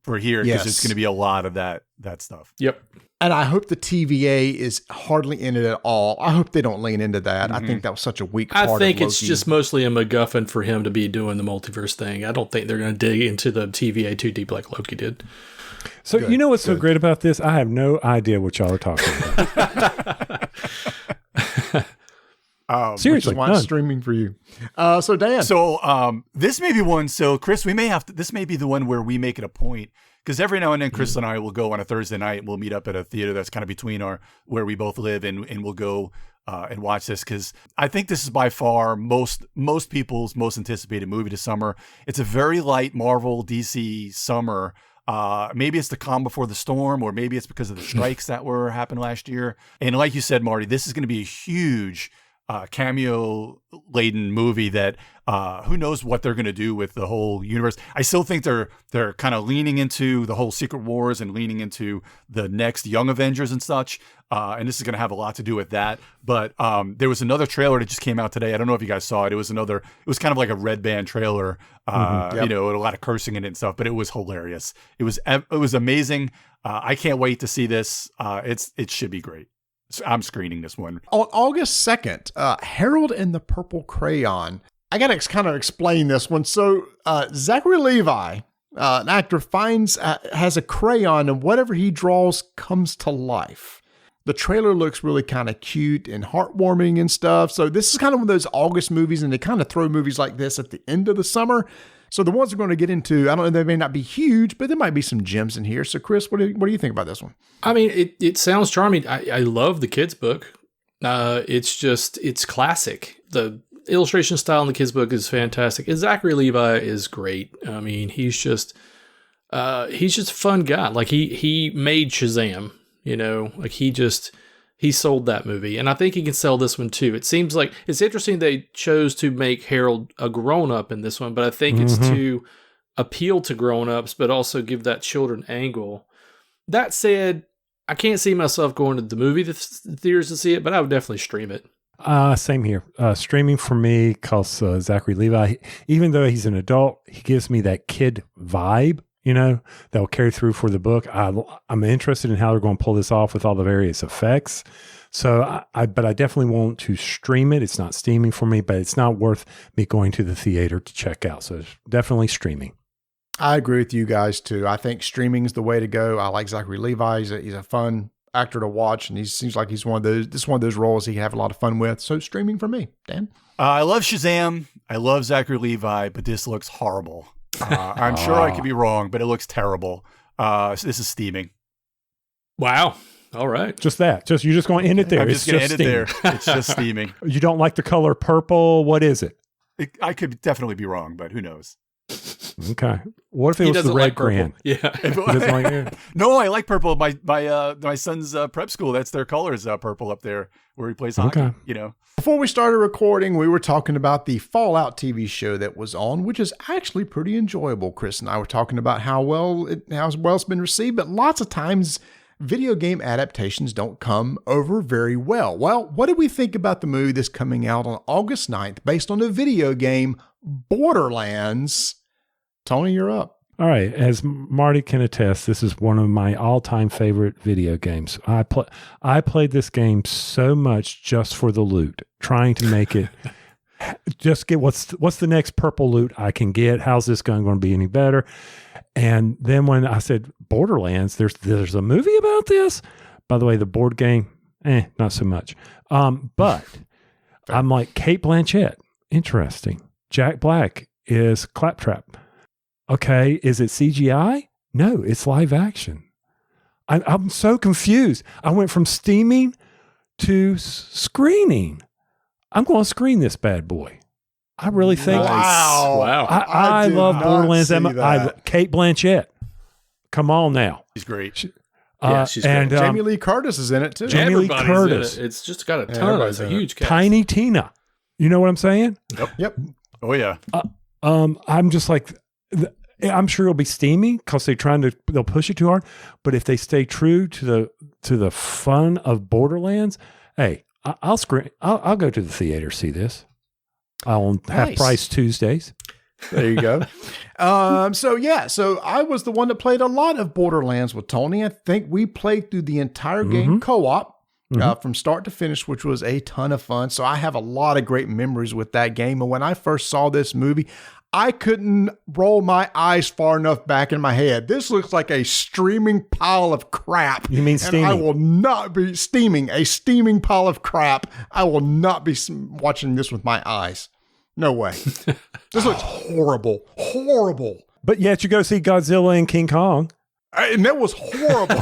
for here because Yes. it's going to be a lot of that stuff. Yep. And I hope the TVA is hardly in it at all. I hope they don't lean into that. I think that was such a weak part I think of it's Loki. just mostly a MacGuffin for him to be doing the multiverse thing. I don't think they're going to dig into the TVA too deep like Loki did. So you know what's so great about this? I have no idea what y'all are talking about. Seriously, which is why it's streaming for you. So Dan. So this may be one. So Chris, this may be the one where we make it a point because every now and then Chris and I will go on a Thursday night and we'll meet up at a theater that's kind of between where we both live and we'll go and watch this because I think this is by far most people's most anticipated movie this summer. It's a very light Marvel DC summer. Maybe it's the calm before the storm, or maybe it's because of the strikes that happened last year. And like you said, Marty, this is going to be a huge cameo-laden movie that who knows what they're going to do with the whole universe. I still think they're kind of leaning into the whole Secret Wars and leaning into the next Young Avengers and such. And this is going to have a lot to do with that. But there was another trailer that just came out today. I don't know if you guys saw it. It was kind of like a red band trailer, with a lot of cursing in it and stuff, but it was hilarious. It was amazing. I can't wait to see this. It should be great. So I'm screening this one. On August 2nd, Harald and the Purple Crayon. I got to kind of explain this one. So Zachary Levi, an actor, has a crayon, and whatever he draws comes to life. The trailer looks really kind of cute and heartwarming and stuff. So this is kind of one of those August movies, and they kind of throw movies like this at the end of the summer. So the ones we're going to get into, I don't know, they may not be huge, but there might be some gems in here. So Chris, what do you think about this one? I mean, it sounds charming. I love the kids' book. It's classic. The illustration style in the kids' book is fantastic. And Zachary Levi is great. I mean, he's just a fun guy. Like he made Shazam, like he sold that movie. And I think he can sell this one too. It seems like it's interesting they chose to make Harald a grown-up in this one, but I think it's to appeal to grown-ups, but also give that children angle. That said, I can't see myself going to the movie theaters to see it, but I would definitely stream it. Same here. Streaming for me, because Zachary Levi, even though he's an adult, he gives me that kid vibe, that will carry through for the book. I'm interested in how they're going to pull this off with all the various effects. So, but I definitely want to stream it. It's not steaming for me, but it's not worth me going to the theater to check out. So it's definitely streaming. I agree with you guys too. I think streaming is the way to go. I like Zachary Levi. He's a fun actor to watch, and he seems like he's one of those. This is one of those roles he can have a lot of fun with. So streaming for me, Dan. I love Shazam. I love Zachary Levi, but this looks horrible. I'm sure I could be wrong, but it looks terrible. So this is steaming. Wow. All right. Just that. You're just going to end it there. I'm just going to end it there. It's just steaming. You don't like the color purple? What is it? I could definitely be wrong, but who knows? Okay. What if it was the red Crayon? Yeah. No, I like purple. My son's prep school, that's their colors, purple up there where he plays hockey. Okay. You know. Before we started recording, we were talking about the Fallout TV show that was on, which is actually pretty enjoyable. Chris and I were talking about how well it's been received, but lots of times video game adaptations don't come over very well. Well, what did we think about the movie that's coming out on August 9th based on the video game Borderlands? Tony, you're up. All right. As Marty can attest, this is one of my all-time favorite video games. I played this game so much just for the loot, trying to make it just get what's the next purple loot I can get? How's this going to be any better? And then when I said Borderlands, there's a movie about this. By the way, the board game, not so much. But I'm like, Cate Blanchett, interesting. Jack Black is Claptrap. Okay, is it CGI? No, it's live action. I'm so confused. I went from steaming to screening. I'm going to screen this bad boy. I really think. Wow. I love Borderlands. Cate Blanchett. Come on now. She's great. She's great. And Jamie Lee Curtis is in it too. Jamie Lee Curtis. It's just got a ton. It's a huge cast. Tiny Tina. You know what I'm saying? Yep. Oh yeah. I'm just like, I'm sure it'll be steamy because they'll push it too hard. But if they stay true to the fun of Borderlands, hey, I'll screen. I'll go to the theater see this. On half price Tuesdays. There you go. So I was the one that played a lot of Borderlands with Tony. I think we played through the entire game co-op from start to finish, which was a ton of fun. So I have a lot of great memories with that game. And when I first saw this movie, I couldn't roll my eyes far enough back in my head. This looks like a streaming pile of crap. You mean steaming? And I will not be a steaming pile of crap. I will not be watching this with my eyes. No way. This looks horrible. Horrible. But yet you go see Godzilla and King Kong. And that was horrible.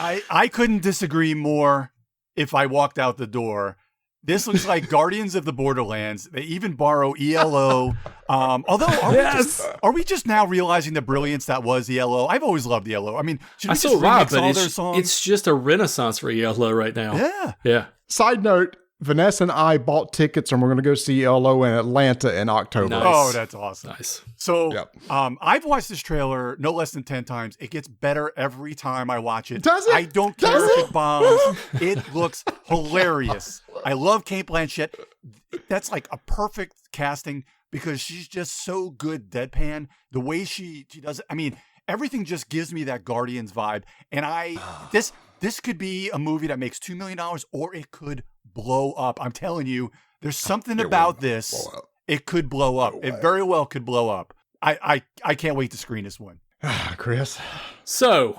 I couldn't disagree more if I walked out the door. This looks like Guardians of the Borderlands. They even borrow ELO. Although, are we just now realizing the brilliance that was ELO? I've always loved ELO. I mean, should we just remix all their songs? It's just a renaissance for ELO right now. Yeah. Side note, Vanessa and I bought tickets and we're going to go see ELO in Atlanta in October. Nice. Oh, that's awesome. Nice. So I've watched this trailer no less than 10 times. It gets better every time I watch it. Does it? I don't care if it bombs. It looks hilarious. I love Cate Blanchett. That's like a perfect casting because she's just so good deadpan. The way she does it. I mean, everything just gives me that Guardians vibe. And this could be a movie that makes $2 million or it could blow up. I'm telling you, there's something about this. It could blow up. It very well could blow up. I can't wait to screen this one. Chris. So,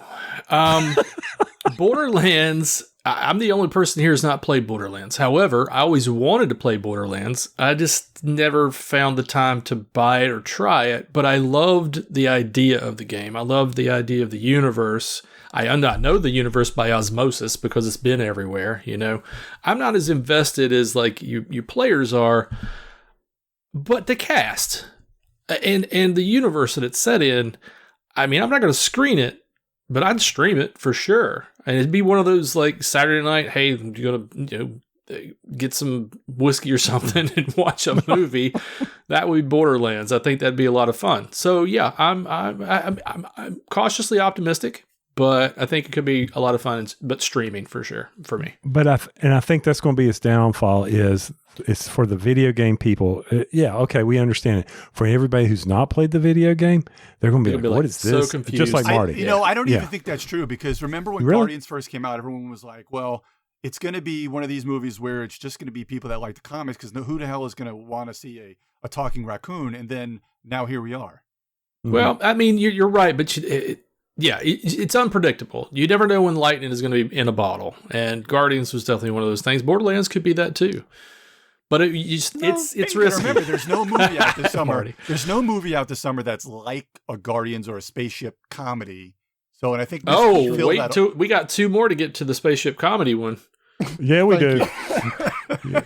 Borderlands, I'm the only person here who's not played Borderlands. However, I always wanted to play Borderlands. I just never found the time to buy it or try it, but I loved the idea of the game. I loved the idea of the universe. I know the universe by osmosis because it's been everywhere, you know. I'm not as invested as like you players are, but the cast and the universe that it's set in, I mean, I'm not going to screen it, but I'd stream it for sure. And it'd be one of those like Saturday night, hey, you're going to get some whiskey or something and watch a movie. That would be Borderlands. I think that'd be a lot of fun. So yeah, I'm cautiously optimistic. But I think it could be a lot of fun, but streaming for sure for me. But I think that's going to be its downfall is it's for the video game people. Okay, we understand it. For everybody who's not played the video game, they're going to be like, what is this? So confused. Just like Marty. I don't even think that's true because remember when Guardians first came out, everyone was like, well, it's going to be one of these movies where it's just going to be people that like the comics because who the hell is going to want to see a talking raccoon? And then now here we are. Well, I mean, you're right, but it's unpredictable. You never know when lightning is going to be in a bottle, and Guardians was definitely one of those things. Borderlands could be that too. But it's risky. Remember, there's no movie out this summer. There's no movie out this summer that's like a Guardians or a spaceship comedy. So, and I think we got 2 more to get to the spaceship comedy one. Yeah, we do.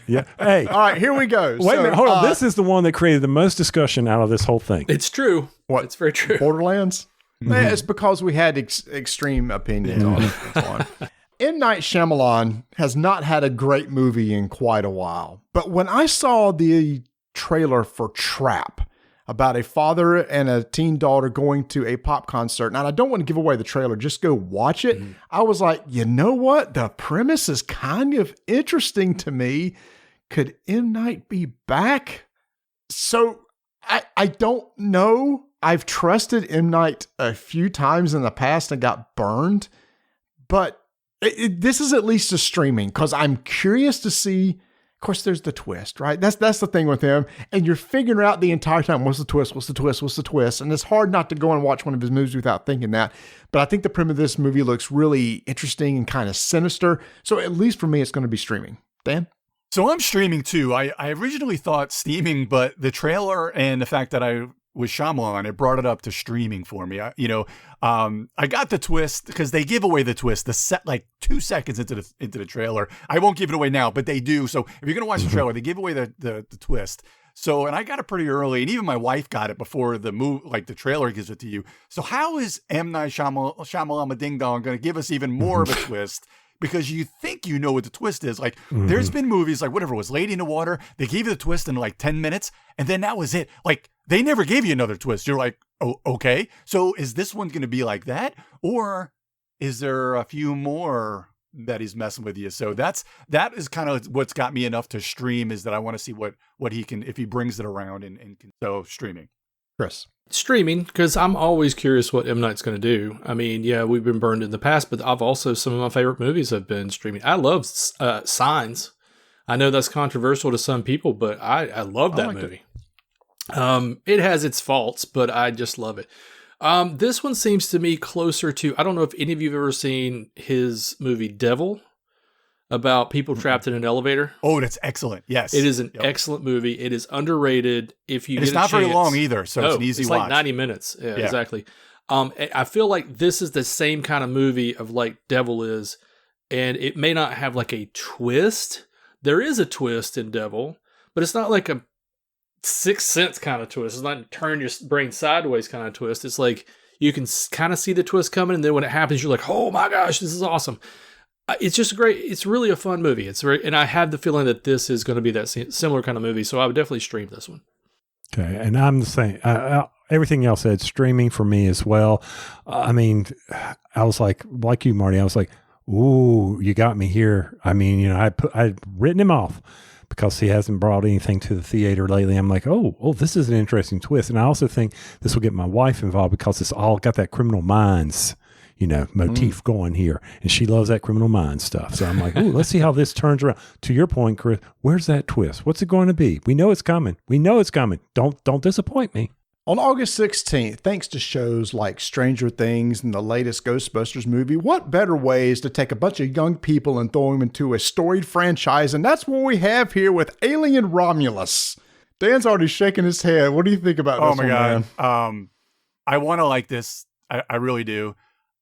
Yeah. Hey. All right, here we go. Wait a minute. Hold on. This is the one that created the most discussion out of this whole thing. It's true. What? It's very true. Borderlands? It's because we had extreme opinions on it. M. Night Shyamalan has not had a great movie in quite a while. But when I saw the trailer for Trap, about a father and a teen daughter going to a pop concert, and I don't want to give away the trailer, just go watch it. I was like, you know what? The premise is kind of interesting to me. Could M. Night be back? So I don't know. I've trusted M. Night a few times in the past and got burned, but this is at least a streaming because I'm curious to see. Of course, there's the twist, right? That's the thing with him, and you're figuring out the entire time what's the twist, what's the twist, what's the twist, and it's hard not to go and watch one of his movies without thinking that. But I think the premise of this movie looks really interesting and kind of sinister. So at least for me, it's going to be streaming. Dan? So I'm streaming too. I originally thought steaming, but the trailer and the fact that I was Shyamalan, it brought it up to streaming for me. I got the twist because they give away the twist like 2 seconds into the trailer. I won't give it away now, but they do. So if you're gonna watch the trailer, they give away the twist. So, and I got it pretty early, and even my wife got it before the trailer gives it to you. So how is M. Night Shyamalan Ding Dong going to give us even more of a twist? Because you think you know what the twist is. Like, there's been movies like whatever it was, Lady in the Water. They gave you the twist in like 10 minutes, and then that was it. Like, they never gave you another twist. You're like, oh, okay. So is this one going to be like that? Or is there a few more that he's messing with you? So that is kind of what's got me enough to stream, is that I want to see what he can, if he brings it around and so streaming. Chris? Streaming, because I'm always curious what M. Night's going to do. I mean, yeah, we've been burned in the past, but I've also, some of my favorite movies have been streaming. I love Signs. I know that's controversial to some people, but I love that movie. It has its faults, but I just love it. This one seems to me closer to, I don't know if any of you have ever seen his movie Devil, about people trapped in an elevator. Oh, that's excellent. Yes. It is an excellent movie. It is underrated. If you get a chance. It's not very long either, so it's an easy watch. It's like 90 minutes. Yeah, exactly. I feel like this is the same kind of movie of like Devil is, and it may not have like a twist. There is a twist in Devil, but it's not like a Sixth Sense kind of twist. It's not turn your brain sideways kind of twist. It's like you can kind of see the twist coming, and then when it happens, you're like, oh my gosh, this is awesome. It's just great. It's really a fun movie. And I have the feeling that this is going to be that similar kind of movie. So I would definitely stream this one. Okay. And I'm the same. Everything else said streaming for me as well. I mean, I was like you, Marty, I was like, ooh, you got me here. I mean, I'd written him off because he hasn't brought anything to the theater lately. I'm like, oh, this is an interesting twist. And I also think this will get my wife involved because it's all got that Criminal Minds motif going here. And she loves that Criminal Minds stuff. So I'm like, ooh, let's see how this turns around. To your point, Chris, where's that twist? What's it going to be? We know it's coming. Don't disappoint me. On August 16th, thanks to shows like Stranger Things and the latest Ghostbusters movie, what better ways to take a bunch of young people and throw them into a storied franchise? And that's what we have here with Alien Romulus. Dan's already shaking his head. What do you think about this one, man? I want to like this. I really do.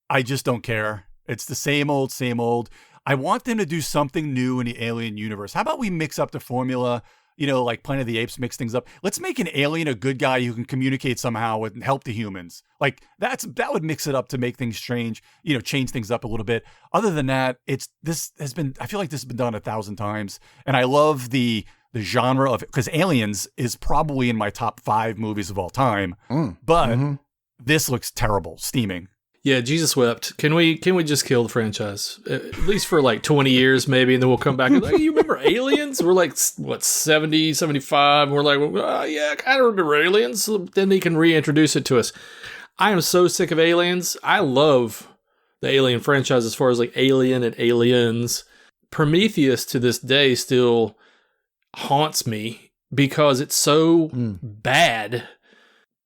I just don't care. It's the same old, same old. I want them to do something new in the Alien universe. How about we mix up the formula? Like Planet of the Apes mix things up. Let's make an alien a good guy who can communicate somehow and help the humans. Like that would mix it up to make things strange, change things up a little bit. Other than that, I feel like this has been done 1,000 times. And I love the genre of it because Aliens is probably in my top 5 movies of all time. But this looks terrible, steaming. Yeah, Jesus wept. Can we just kill the franchise? At least for like 20 years maybe, and then we'll come back and like, you remember Aliens? We're like, what, 70, 75? And we're like, well, yeah, I kind of remember Aliens. So then they can reintroduce it to us. I am so sick of Aliens. I love the Alien franchise as far as like Alien and Aliens. Prometheus to this day still haunts me because it's so bad.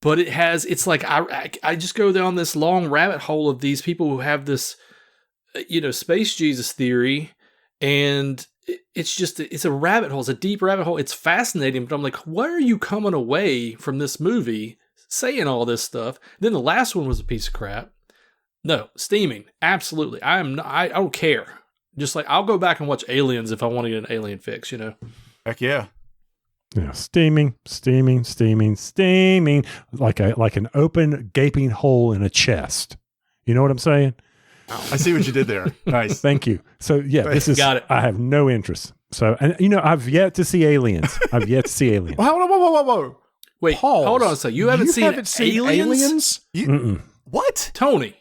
but it's like I just go down this long rabbit hole of these people who have this, space Jesus theory, and it's a rabbit hole. It's a deep rabbit hole. It's fascinating, but I'm like, what are you coming away from this movie saying all this stuff? Then the last one was a piece of crap. No, steaming. Absolutely. I don't care. Just like, I'll go back and watch Aliens if I want to get an alien fix, Heck yeah. Yeah, steaming, like an open gaping hole in a chest. You know what I'm saying? I see what you did there. Nice. Thank you. So yeah, this is. Got it. I have no interest. So, and I've yet to see Aliens. Whoa. Wait, Pause. hold on a second. You haven't seen Aliens? What? Tony.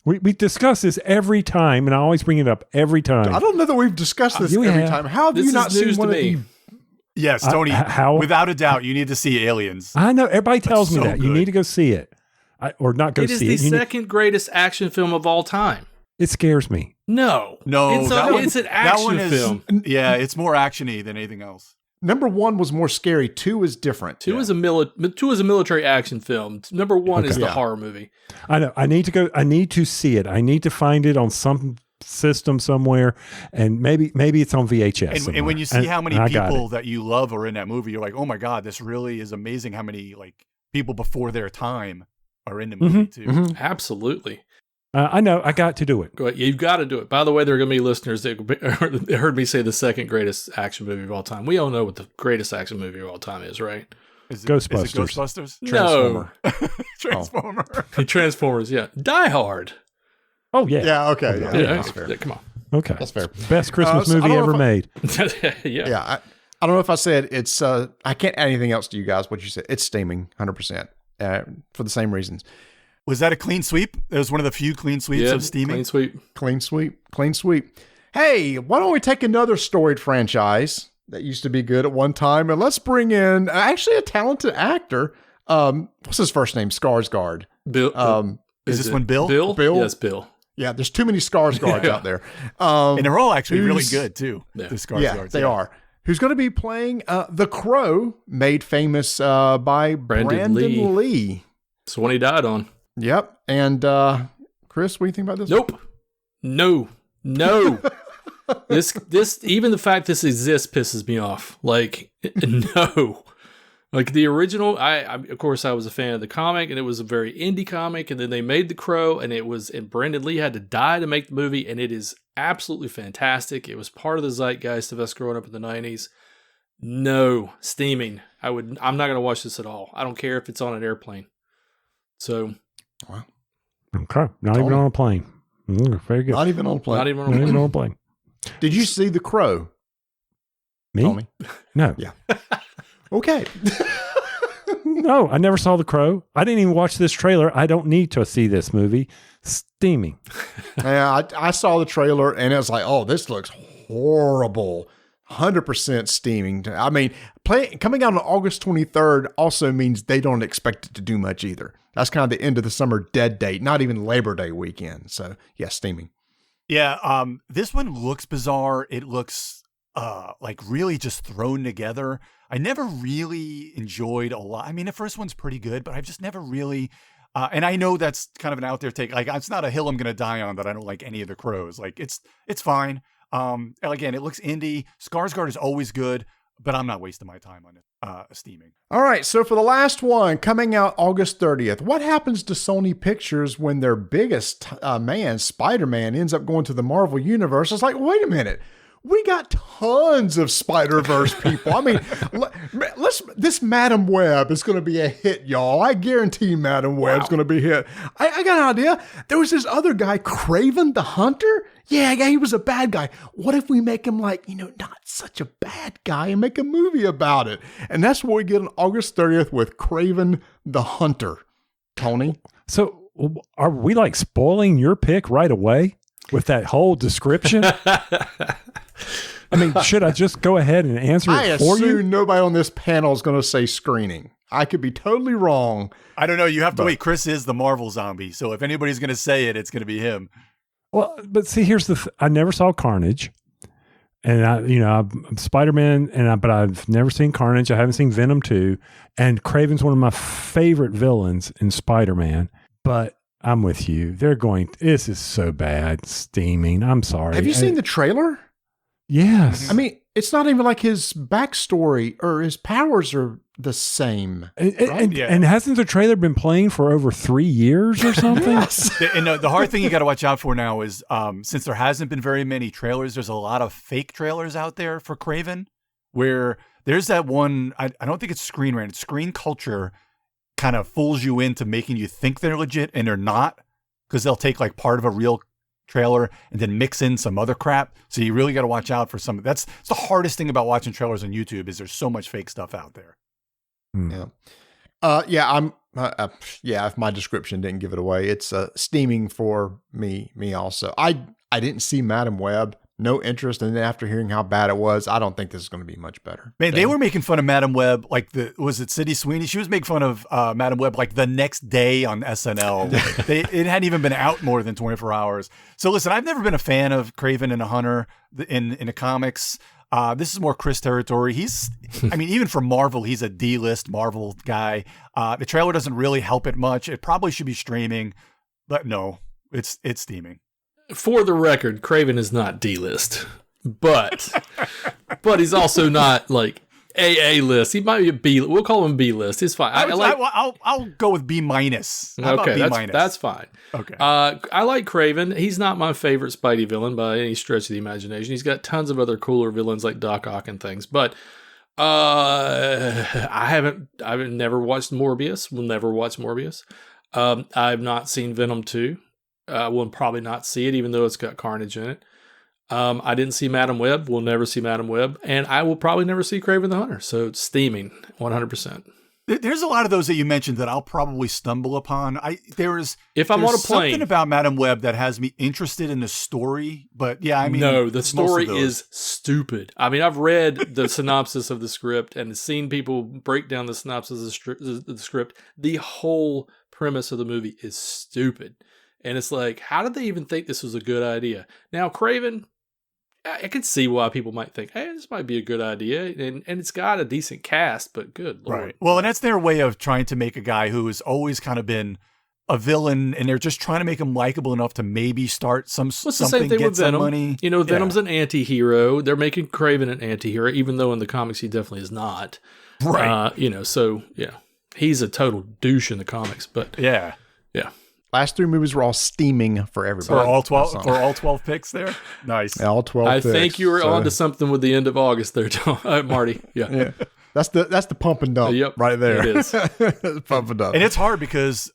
We discuss this every time, and I always bring it up every time. I don't know that we've discussed this every time. How have you not seen one of the... Yes, Tony, without a doubt, you need to see Aliens. I know. Everybody tells me that. Good. You need to go see it. Or not go see it. It is the second greatest action film of all time. It scares me. No. It's an action film. Yeah, it's more action-y than anything else. Number 1 was more scary. 2 is different. 2 is a military action film. Number 1 is the horror movie. I know. I need to go. I need to see it. I need to find it on some system somewhere, and maybe it's on VHS. And when you see how many people that you love are in that movie, you're like, oh my God, this really is amazing how many people before their time are in the movie too. Mm-hmm. Absolutely. I know. I got to do it. Go ahead. You've got to do it. By the way, there are going to be listeners that heard me say the second greatest action movie of all time. We all know what the greatest action movie of all time is, right? Ghostbusters. Is it Ghostbusters? Transformer. No. Transformer. Transformers, yeah. Die Hard. Oh, yeah. Yeah, okay. Yeah, that's fair. Come on. Okay. That's fair. Best Christmas movie ever made. Yeah. I don't know if I said it's, I can't add anything else to you guys, what you said. It's steaming, 100%, for the same reasons. Was that a clean sweep? It was one of the few clean sweeps of steaming? Clean sweep. Hey, why don't we take another storied franchise that used to be good at one time, and let's bring in actually a talented actor. What's his first name? Skarsgård. Bill. Is this one Bill? Bill? Yes, Bill. Yeah, there's too many Skarsgårds out there. And they're all actually really good, too. Yeah. The Skarsgårds. They are. Who's going to be playing The Crow, made famous by Brandon Lee. It's the one he died on. Yep. And Chris, what do you think about this? Nope. No. This even the fact this exists pisses me off. Like, no. Like the original, I of course I was a fan of the comic, and it was a very indie comic, and then they made The Crow, and Brandon Lee had to die to make the movie, and it is absolutely fantastic. It was part of the zeitgeist of us growing up in the 90s. No, steaming. I'm not going to watch this at all. I don't care if it's on an airplane. So, wow. Okay, not even on a plane. Very good. Not even on a plane. Not even on a plane. Did you see The Crow? Me? Tony? No. Yeah. Okay. No, I never saw The Crow. I didn't even watch this trailer. I don't need to see this movie. Steaming. Yeah, I saw the trailer and it was like, oh, this looks horrible. 100% steaming. I mean, coming out on August 23rd also means they don't expect it to do much either. That's kind of the end of the summer dead date, not even Labor Day weekend. So, yeah, steaming. Yeah, this one looks bizarre. It looks like really just thrown together. I never really enjoyed a lot. I mean, the first one's pretty good, but I've just never really... and I know that's kind of an out there take. Like, it's not a hill I'm going to die on that I don't like any of the Crows. Like, it's fine. Again, it looks indie. Skarsgård is always good, but I'm not wasting my time on it. Steaming. All right. So for the last one, coming out August 30th, what happens to Sony Pictures when their biggest man, Spider-Man, ends up going to the Marvel Universe? It's like, wait a minute. We got tons of Spider-Verse people. I mean, this Madam Web is going to be a hit, y'all. I guarantee Madam Web's going to be a hit. I got an idea. There was this other guy, Kraven the Hunter. Yeah, he was a bad guy. What if we make him like, not such a bad guy and make a movie about it? And that's what we get on August 30th with Kraven the Hunter. Tony? So are we like spoiling your pick right away with that whole description? I mean, should I just go ahead and answer it for you? I assume nobody on this panel is going to say screening. I could be totally wrong. I don't know. You have to wait. Chris is the Marvel zombie. So if anybody's going to say it, it's going to be him. Well, but see, here's I never saw Carnage. And I'm Spider-Man, but I've never seen Carnage. I haven't seen Venom 2, and Kraven's one of my favorite villains in Spider-Man. But I'm with you. This is so bad, steaming. I'm sorry. Have you seen the trailer? Yes. I mean, it's not even like his backstory or his powers are the same. And hasn't the trailer been playing for over 3 years or something? Yes. And the hard thing you got to watch out for now is since there hasn't been very many trailers, there's a lot of fake trailers out there for Kraven, where there's that one, I don't think it's Screen Rant, it's Screen Culture kind of fools you into making you think they're legit and they're not, because they'll take like part of a real trailer and then mix in some other crap. So you really got to watch out for some. That's the hardest thing about watching trailers on YouTube is there's so much fake stuff out there. Yeah. If my description didn't give it away, it's steaming for me also. I didn't see Madam Web. No interest. And then after hearing how bad it was, I don't think this is going to be much better. Man, they were making fun of Madam Web. Like was it Sydney Sweeney? She was making fun of Madam Web like the next day on SNL. It hadn't even been out more than 24 hours. So listen, I've never been a fan of Kraven and the Hunter in the comics. This is more Chris territory. Even for Marvel, he's a D-list Marvel guy. The trailer doesn't really help it much. It probably should be streaming, but no, it's steaming. For the record, Kraven is not D-list, but he's also not like AA list. He might be a B. We'll call him B list. It's fine. I'll go with B minus. Okay, that's fine. Okay. I like Kraven. He's not my favorite Spidey villain by any stretch of the imagination. He's got tons of other cooler villains like Doc Ock and things, but I've never watched Morbius. Will never watch Morbius. I've not seen Venom 2. Will probably not see it, even though it's got Carnage in it. I didn't see Madam Web. We'll never see Madam Web. And I will probably never see Kraven the Hunter. So it's steaming 100%. There's a lot of those that you mentioned that I'll probably stumble upon. There's something about Madam Web that has me interested in the story. But yeah, I mean, no, the story is stupid. I mean, I've read the synopsis of the script and seen people break down the synopsis of the script. The whole premise of the movie is stupid. And it's like, how did they even think this was a good idea? Now, Kraven, I can see why people might think, hey, this might be a good idea. And it's got a decent cast, but good Lord. Right. Well, and that's their way of trying to make a guy who has always kind of been a villain, and they're just trying to make him likable enough to maybe start something, the same thing get with some Venom. money. Venom's an anti-hero. They're making Kraven an anti-hero, even though in the comics he definitely is not. Right. He's a total douche in the comics, but yeah. Last 3 movies were all steaming for everybody. For all 12 picks there? Nice. Yeah, all 12 I picks. think you were onto something with the end of August there, Marty. Yeah. That's the pump and dump right there. It is. Pump and dump. And it's hard because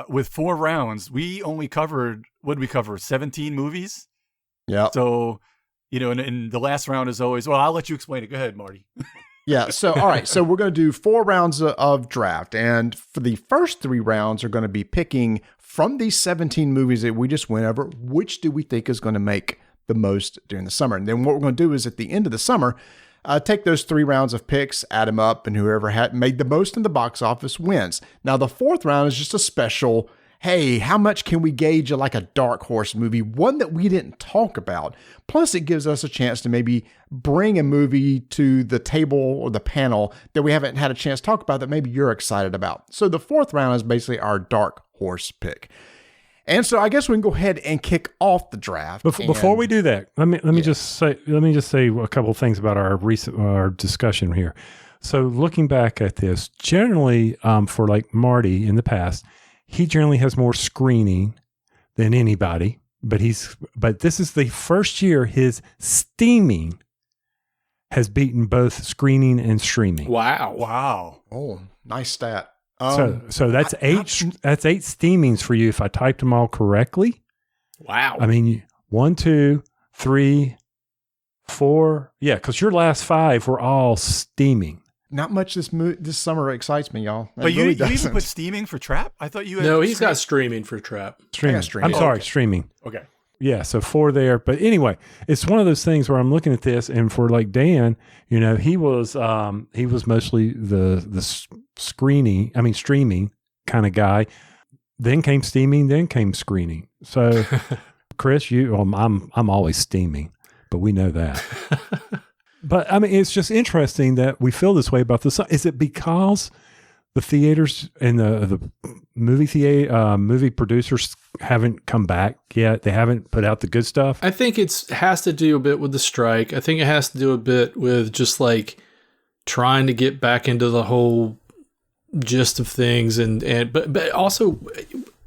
with 4 rounds, we only covered, 17 movies? Yeah. So, and the last round is always, well, I'll let you explain it. Go ahead, Marty. Yeah. So, all right. So we're going to do 4 rounds of draft. And for the first 3 rounds are going to be picking from these 17 movies that we just went over, which do we think is going to make the most during the summer? And then what we're going to do is at the end of the summer, take those 3 rounds of picks, add them up, and whoever had made the most in the box office wins. Now, the 4th round is just a special, hey, how much can we gauge like a dark horse movie, one that we didn't talk about? Plus, it gives us a chance to maybe bring a movie to the table or the panel that we haven't had a chance to talk about that maybe you're excited about. So the 4th round is basically our dark horse pick. And so I guess we can go ahead and kick off the draft. Before we do that, let me just say a couple of things about our discussion here. So looking back at this, generally for like Marty in the past, he generally has more screening than anybody, but this is the first year his steaming has beaten both screening and streaming. Wow. Oh, nice stat. So that's 8 that's 8 steamings for you if I typed them all correctly. Wow. I mean, 1, 2, 3, 4. Yeah, because your last 5 were all steaming. Not much this summer excites me, y'all. But you even put steaming for Trap? I thought you had... No, he's got streaming for Trap. Streaming. I'm sorry, streaming. Okay. Yeah, so 4 there. But anyway, it's one of those things where I'm looking at this, and for like Dan, he was mostly the streaming kind of guy. Then came steaming, then came screening. So Chris, I'm always steaming. but we know that. But I mean, it's just interesting that we feel this way about the summer. Is it because the theaters and the movie producers haven't come back yet? They haven't put out the good stuff? I think it has to do a bit with the strike. I think it has to do a bit with just like trying to get back into the whole gist of things, but also,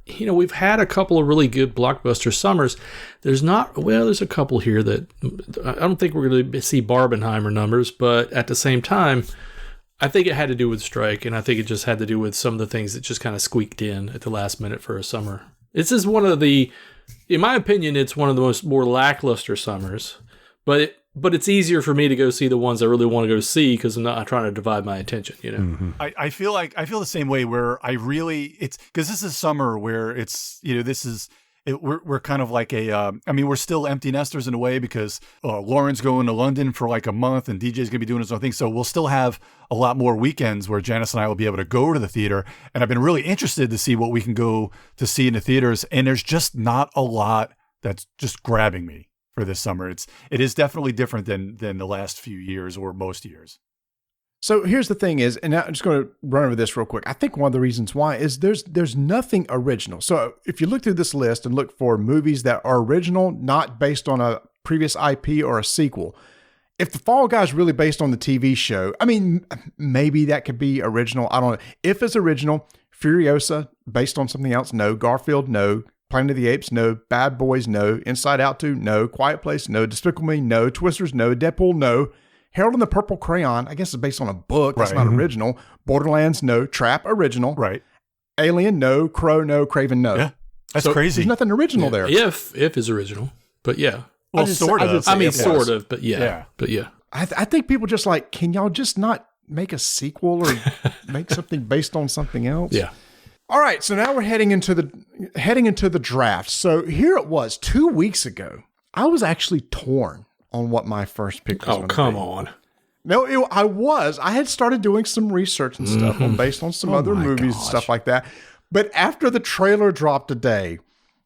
you know, we've had a couple of really good blockbuster summers. There's a couple here that I don't think we're going to see Barbenheimer numbers, but at the same time, I think it had to do with strike, and I think it just had to do with some of the things that just kind of squeaked in at the last minute for a summer. This is in my opinion, it's one of the more lackluster summers, but it's easier for me to go see the ones I really want to go see because I'm not trying to divide my attention, you know? Mm-hmm. I feel the same way where it's because this is summer where it's, you know, we're kind of like we're still empty nesters in a way because Lauren's going to London for like a month and DJ's going to be doing his own thing. So we'll still have a lot more weekends where Janice and I will be able to go to the theater. And I've been really interested to see what we can go to see in the theaters. And there's just not a lot that's just grabbing me for this summer. It is definitely different than the last few years or most years. So here's the thing is, and I'm just going to run over this real quick. I think one of the reasons why is there's nothing original. So if you look through this list and look for movies that are original, not based on a previous IP or a sequel, if The Fall Guy is really based on the TV show, I mean, maybe that could be original. I don't know. If it's original, Furiosa, based on something else, no. Garfield, no. Planet of the Apes, no. Bad Boys, no. Inside Out 2, no. Quiet Place, no. Despicable Me, no. Twisters, no. Deadpool, no. Harold and the Purple Crayon, I guess it's based on a book. That's not original. Borderlands, no. Trap, original. Right. Alien, no. Crow, no. Craven, no. Yeah, that's crazy. There's nothing original there. If is original, but yeah. Well, sort of. Sort of, but yeah. But yeah. I think people just like, can y'all just not make a sequel or make something based on something else? Yeah. All right, so now we're heading into the draft. So here it was 2 weeks ago. I was actually torn on what my first pick was. Oh, come on. No, I was. I had started doing some research and stuff based on some other movies and stuff like that. But after the trailer dropped today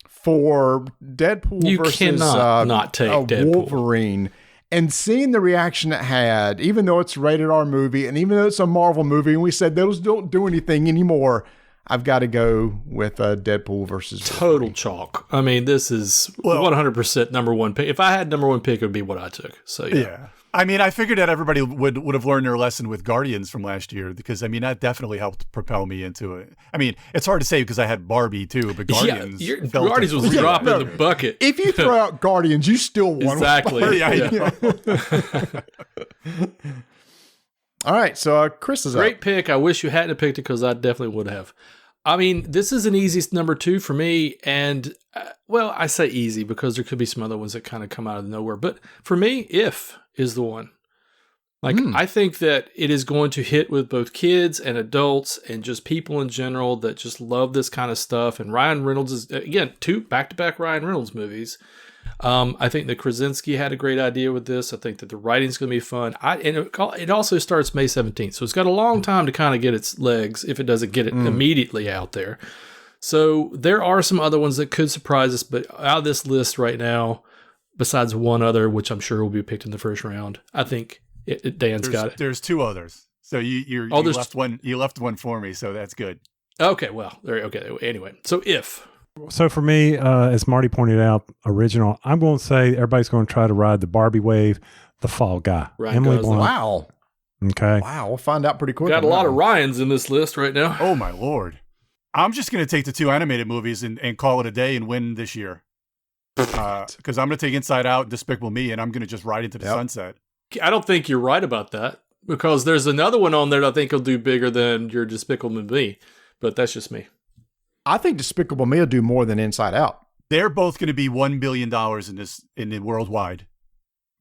for Deadpool versus not take Deadpool. Wolverine, and seeing the reaction it had, even though it's a rated R movie and even though it's a Marvel movie, and we said those don't do anything anymore, I've got to go with Deadpool versus total Wolverine. chalk. I mean, this is 100% number one pick. If I had number one pick, it would be what I took. So yeah. I mean, I figured that everybody would have learned their lesson with Guardians from last year because, I mean, that definitely helped propel me into it. I mean, it's hard to say because I had Barbie too, but Guardians. Yeah, Guardians was dropping the bucket. If you throw out Guardians, you still won. Exactly. Yeah. All right, so Chris is Great up. pick. I wish you hadn't picked it because I definitely would have. I mean, this is an easy number two for me. And, well, I say easy because there could be some other ones that kind of come out of nowhere. But for me, If is the one. Like, I think that it is going to hit with both kids and adults and just people in general that just love this kind of stuff. And Ryan Reynolds is, again, 2 back-to-back Ryan Reynolds movies. I think that Krasinski had a great idea with this. I think that the writing's going to be fun. It also starts May 17th. So it's got a long time to kind of get its legs if it doesn't get it immediately out there. So there are some other ones that could surprise us. But out of this list right now, besides one other, which I'm sure will be picked in the first round, I think Dan's got it. There's 2 others. So you left one. You left one for me, so that's good. Okay, well, okay. Anyway, so If. So for me, as Marty pointed out, original, I'm going to say everybody's going to try to ride the Barbie wave, The Fall Guy. Emily Blunt. Wow. Okay. Wow, we'll find out pretty quick. Got a lot of Ryans in this list right now. Oh, my Lord. I'm just going to take the 2 animated movies and call it a day and win this year. Because I'm going to take Inside Out, Despicable Me, and I'm going to just ride into the sunset. I don't think you're right about that because there's another one on there that I think will do bigger than your Despicable Me, but that's just me. I think Despicable Me will do more than Inside Out. They're both going to be $1 billion in the worldwide.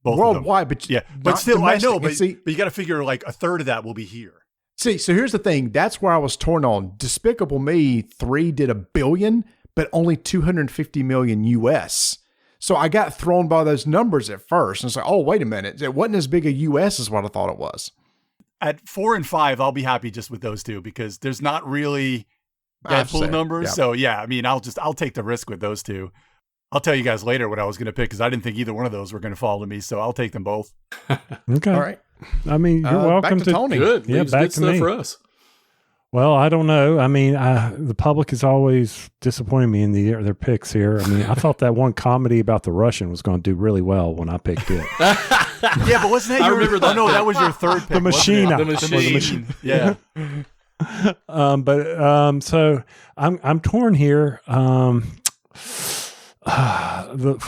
Both worldwide, but yeah, but still, domestic. I know, but you got to figure like a third of that will be here. See, so here's the thing. That's where I was torn on. Despicable Me 3 did $1 billion, but only 250 million US. So I got thrown by those numbers at first, and it's like, oh, wait a minute, it wasn't as big a US as what I thought it was. At 4 and 5, I'll be happy just with those 2 because there's not really Deadpool numbers. Yep. So yeah, I mean, I'll take the risk with those 2. I'll tell you guys later what I was going to pick because I didn't think either one of those were going to fall to me. So I'll take them both. Okay. All right. I mean, you're welcome back to Tony. Good. Yeah, Leaves back good to stuff me. for us. Well, I don't know. I mean, the public is always disappointing me in their picks here. I mean, I thought that one comedy about the Russian was going to do really well when I picked it. Yeah, but wasn't that I your? remember that. Oh no, that was your third pick. The Machine. The Machine. Yeah. So I'm torn here. For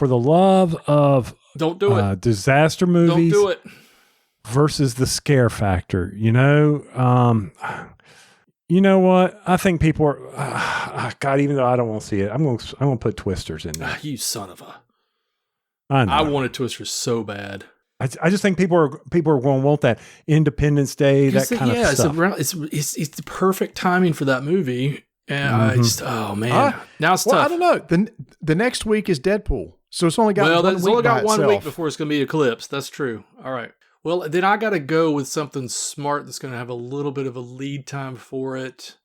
the love of Don't do it. disaster Don't movies do it. versus the scare factor. You know what? I think people are. God, even though I don't want to see it, I'm going to put Twisters in there. You son of a. I know. I wanted Twisters so bad. I just think people are going to want that Independence Day, that kind of stuff. It's the perfect timing for that movie. And I just, oh man, now it's tough. I don't know. The next week is Deadpool, so it's only got It's only got 1 week itself. before it's going to be Eclipse. That's true. All right. Well, then I got to go with something smart that's going to have a little bit of a lead time for it.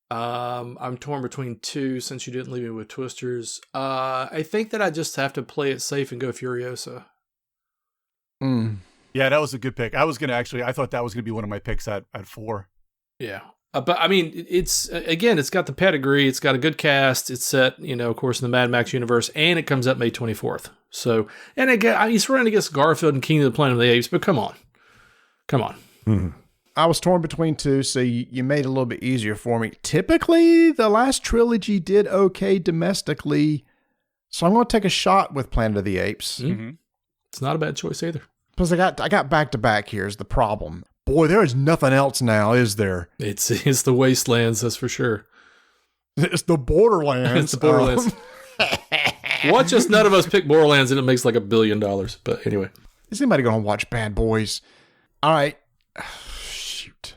I'm torn between two since you didn't leave me with Twisters. I think that I just have to play it safe and go Furiosa. Yeah, that was a good pick. I thought that was going to be one of my picks at 4. Yeah. But I mean, it's got the pedigree. It's got a good cast. It's set, of course, in the Mad Max universe, and it comes out May 24th. So, and again, he's running against Garfield and King of the Planet of the Apes, but come on. Mm-hmm. I was torn between two, so you made it a little bit easier for me. Typically, the last trilogy did okay domestically, so I'm going to take a shot with Planet of the Apes. Mm-hmm. It's not a bad choice either. Plus, I got back to back. Here's the problem. Boy, there is nothing else now, is there? It's the Wastelands, that's for sure. It's the Borderlands. It's the Borderlands. Watch us, none of us pick Borderlands, and it makes like $1 billion. But anyway. Is anybody going to watch Bad Boys? All right. Shoot.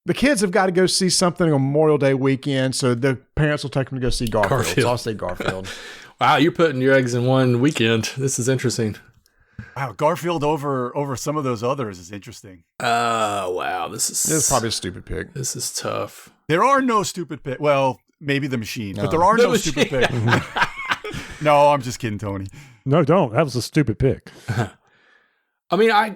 The kids have got to go see something on Memorial Day weekend, so the parents will take them to go see Garfield. So I'll say Garfield. Wow, you're putting your eggs in one weekend. This is interesting. Wow, Garfield over some of those others is interesting. Wow, this is probably a stupid pick. This is tough. There are no stupid picks. Well, maybe the Machine, but there are no stupid picks. No, I'm just kidding, Tony. No, don't. That was a stupid pick. I mean, I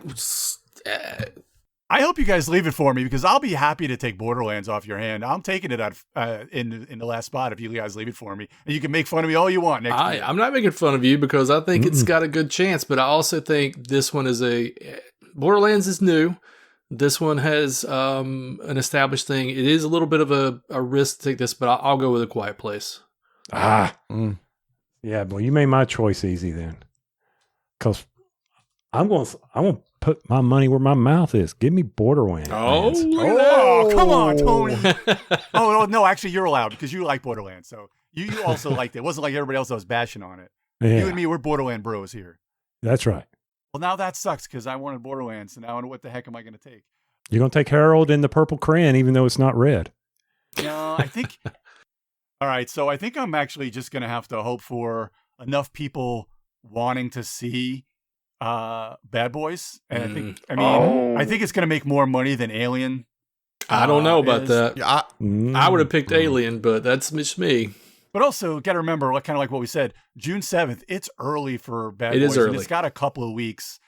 hope you guys leave it for me because I'll be happy to take Borderlands off your hand. I'm taking it in the last spot if you guys leave it for me, and you can make fun of me all you want next week. I'm not making fun of you because I think it's got a good chance, but I also think this one is Borderlands is new. This one has an established thing. It is a little bit of a risk to take this, but I'll go with A Quiet Place. Yeah, well, you made my choice easy then, because I'm going to put my money where my mouth is. Give me Borderlands. Oh, come on, Tony. No, actually, you're allowed because you like Borderlands. So you also liked it. It wasn't like everybody else that was bashing on it. Yeah. You and me, we're Borderland bros here. That's right. Well, now that sucks because I wanted Borderlands, and now what the heck am I going to take? You're going to take Harald in the purple crayon, even though it's not red. No, I think... All right, so I think I'm actually just going to have to hope for enough people wanting to see Bad Boys, and I think it's going to make more money than Alien. I don't know about that. Yeah, I would have picked Alien, but that's just me. But also, got to remember, kind of like what we said, June 7th. It's early for Bad Boys. It is early. And it's got a couple of weeks.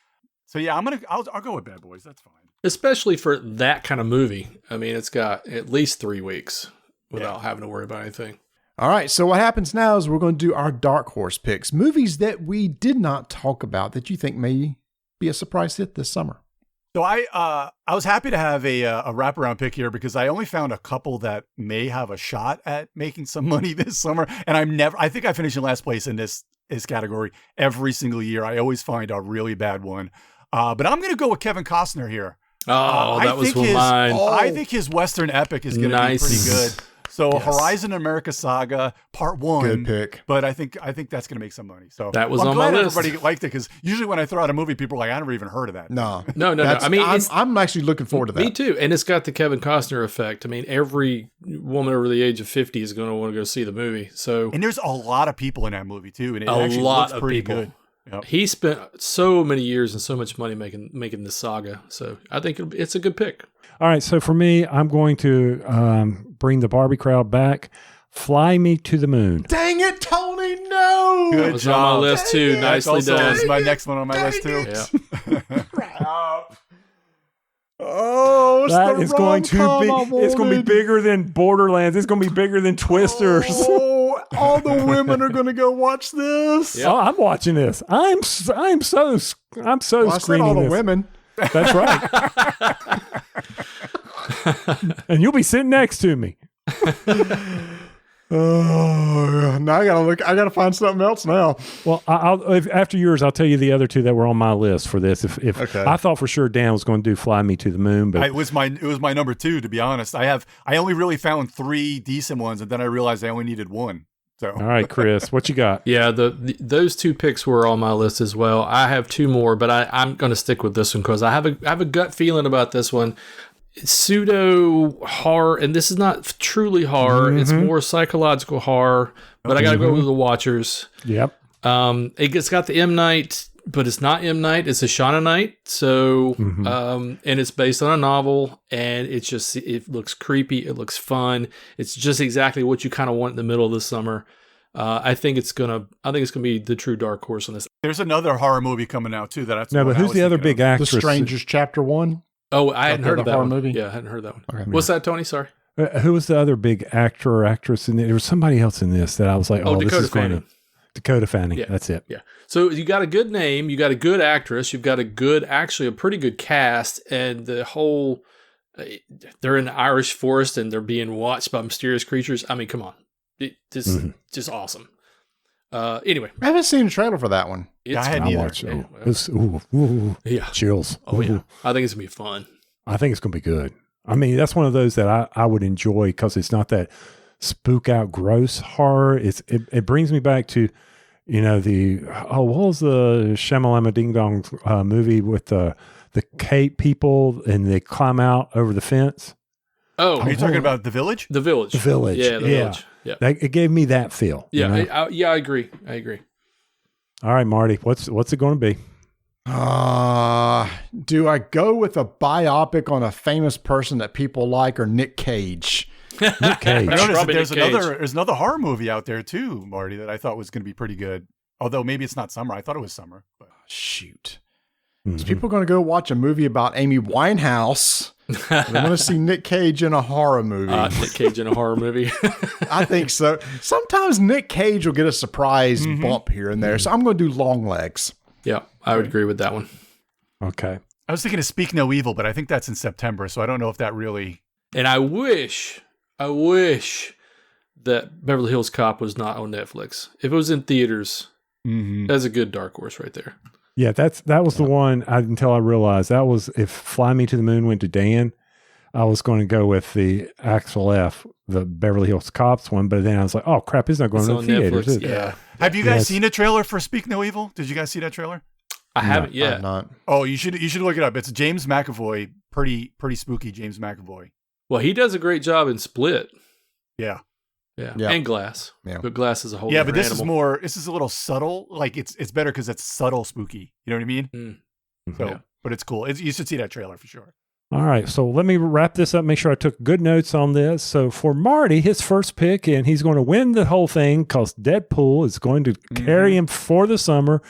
So yeah, I'll go with Bad Boys. That's fine. Especially for that kind of movie. I mean, it's got at least 3 weeks without having to worry about anything. All right, so what happens now is we're going to do our dark horse picks, movies that we did not talk about that you think may be a surprise hit this summer. So I was happy to have a wraparound pick here because I only found a couple that may have a shot at making some money this summer, and I think I finished in last place in this category every single year. I always find a really bad one, but I'm going to go with Kevin Costner here. That was mine. I think his Western epic is going to be pretty good. So Yes. Horizon America Saga Part 1. Good pick. But I think that's going to make some money. So That was I'm on my glad list. everybody liked it because usually when I throw out a movie, people are like, I never even heard of that. No. I mean, I'm actually looking forward to that. Me too. And it's got the Kevin Costner effect. I mean, every woman over the age of 50 is going to want to go see the movie. So And there's a lot of people in that movie too. And it a actually lot looks of pretty people. good. Yep. He spent so many years and so much money making this saga. So I think it's a good pick. All right, so for me, I'm going to bring the Barbie crowd back. Fly Me to the Moon. Dang it, Tony! I know. Good That was job. on my list too. That's Nicely also done. my next one on my list too. Yeah. Oh, it's That the is going to rom-com be. I It's going to be wanted. bigger than Borderlands. It's going to be bigger than Twisters. Oh, all the women are going to go watch this. Yeah. Oh, I'm watching this. I'm so Well, I said screening all the this. women. That's right. And you'll be sitting next to me. Oh, now I gotta look. I gotta find something else now. Well, after yours, I'll tell you the other two that were on my list for this. If Okay. I thought for sure Dan was going to do "Fly Me to the Moon," but It was my number 2, to be honest. I only really found 3 decent ones, and then I realized I only needed 1. So all right, Chris, what you got? Yeah, those 2 picks were on my list as well. I have 2 more, but I'm going to stick with this one because I have a gut feeling about this one. It's pseudo horror, and this is not truly horror. It's more psychological horror, but I got to go with The Watchers. Yep. It's got the M. Night, but it's not M. Night. It's a Shauna Night. So, and it's based on a novel, and it looks creepy. It looks fun. It's just exactly what you kind of want in the middle of the summer. I think it's gonna be the true dark horse on this. there's another horror movie coming out too. But Who's the other big The actress? Strangers Chapter 1. Oh, I hadn't heard of that horror one. movie? Yeah, I hadn't heard that one. Okay. What's that, Tony? Sorry. Who was the other big actor or actress in there? There was somebody else in this that I was like, Oh, this Dakota is going Fanning. to Dakota Fanning. Yeah. That's it. Yeah. So you got a good name, you got a good actress, you've got a pretty good cast, and the whole they're in the Irish forest and they're being watched by mysterious creatures. I mean, come on, just awesome. Anyway, I haven't seen a trailer for that one. I it's hadn't I either. watched it. Yeah, Oh, it's- ooh, yeah. chills. Oh yeah, Ooh. I think it's gonna be fun. I think it's going to be good. I mean, that's one of those that I would enjoy because it's not that spook out gross horror. It brings me back to, what was the Shamalama Ding Dong movie with the Cape people and they climb out over the fence? Oh, Are you talking about The Village? The Village? The Village. Yeah, The Yeah. Village. Yeah, It gave me that feel. you know? I agree. I agree. All right, Marty, what's it going to be? Do I go with a biopic on a famous person that people like or Nick Cage? Nick I Cage. noticed that Probably there's Nick Cage. there's another horror movie out there too, Marty, that I thought was going to be pretty good. Although maybe it's not summer. I thought it was summer. But. Shoot. Mhm. Is people going to go watch a movie about Amy Winehouse? I want to see Nick Cage in a horror movie. Nick Cage in a horror movie. I think so. Sometimes Nick Cage will get a surprise bump here and there. So I'm going to do Long Legs. Yeah, I would agree with that one. Okay. I was thinking of Speak No Evil, but I think that's in September, so I don't know if that really. And I wish that Beverly Hills Cop was not on Netflix. If it was in theaters, that's a good dark horse right there. Yeah, that was the one until I realized that was if Fly Me to the Moon went to Dan, I was going to go with the Axel F, the Beverly Hills Cops one, but then I was like, oh crap, it's not going It's to on the theaters. Netflix. is it? Yeah, Have you guys Yes. seen a trailer for Speak No Evil? Did you guys see that trailer? I haven't I'm yet. not. Oh, you should look it up. It's James McAvoy, pretty spooky James McAvoy. Well, he does a great job in Split. Yeah. Yeah, Yeah. and Glass. Yeah. But Glass is a whole Yeah, but different this animal. this is a little subtle. Like it's better because it's subtle spooky. You know what I mean? So, Yeah. but it's cool. You should see that trailer for sure. All right, so let me wrap this up. Make sure I took good notes on this. So for Marty, his first pick, and he's going to win the whole thing because Deadpool is going to carry him for the summer.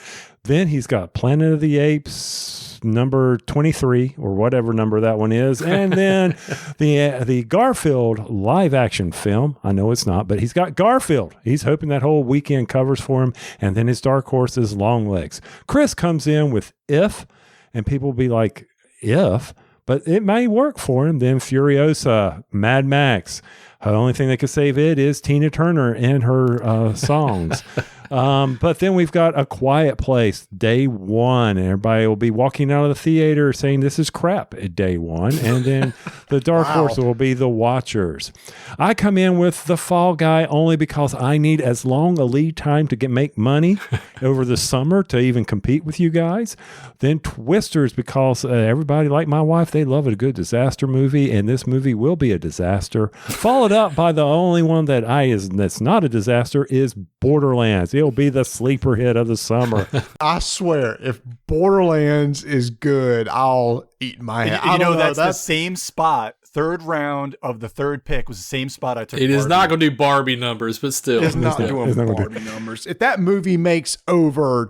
Then he's got Planet of the Apes number 23 or whatever number that one is, and then the Garfield live action film. I know it's not, but he's got Garfield. He's hoping that whole weekend covers for him, and then his dark horse is Long Legs. Chris comes in with If, and people will be like, If. But it may work for him. Then Furiosa, Mad Max. The only thing that could save it is Tina Turner and her songs. But then we've got A Quiet Place, day one. And everybody will be walking out of the theater saying this is crap at day one. And then the dark horse will be The Watchers. I come in with The Fall Guy only because I need as long a lead time to make money over the summer to even compete with you guys. Then Twisters because everybody, like my wife, they love a good disaster movie. And this movie will be a disaster. Followed up by the only one that's not a disaster is Borderlands. It'll be the sleeper hit of the summer. I swear, if Borderlands is good, I'll eat my And, hand. you know, that's the same spot third round of the third pick was the same spot I took. It is not going to do Barbie numbers, but still. It's not doing Barbie numbers. If that movie makes over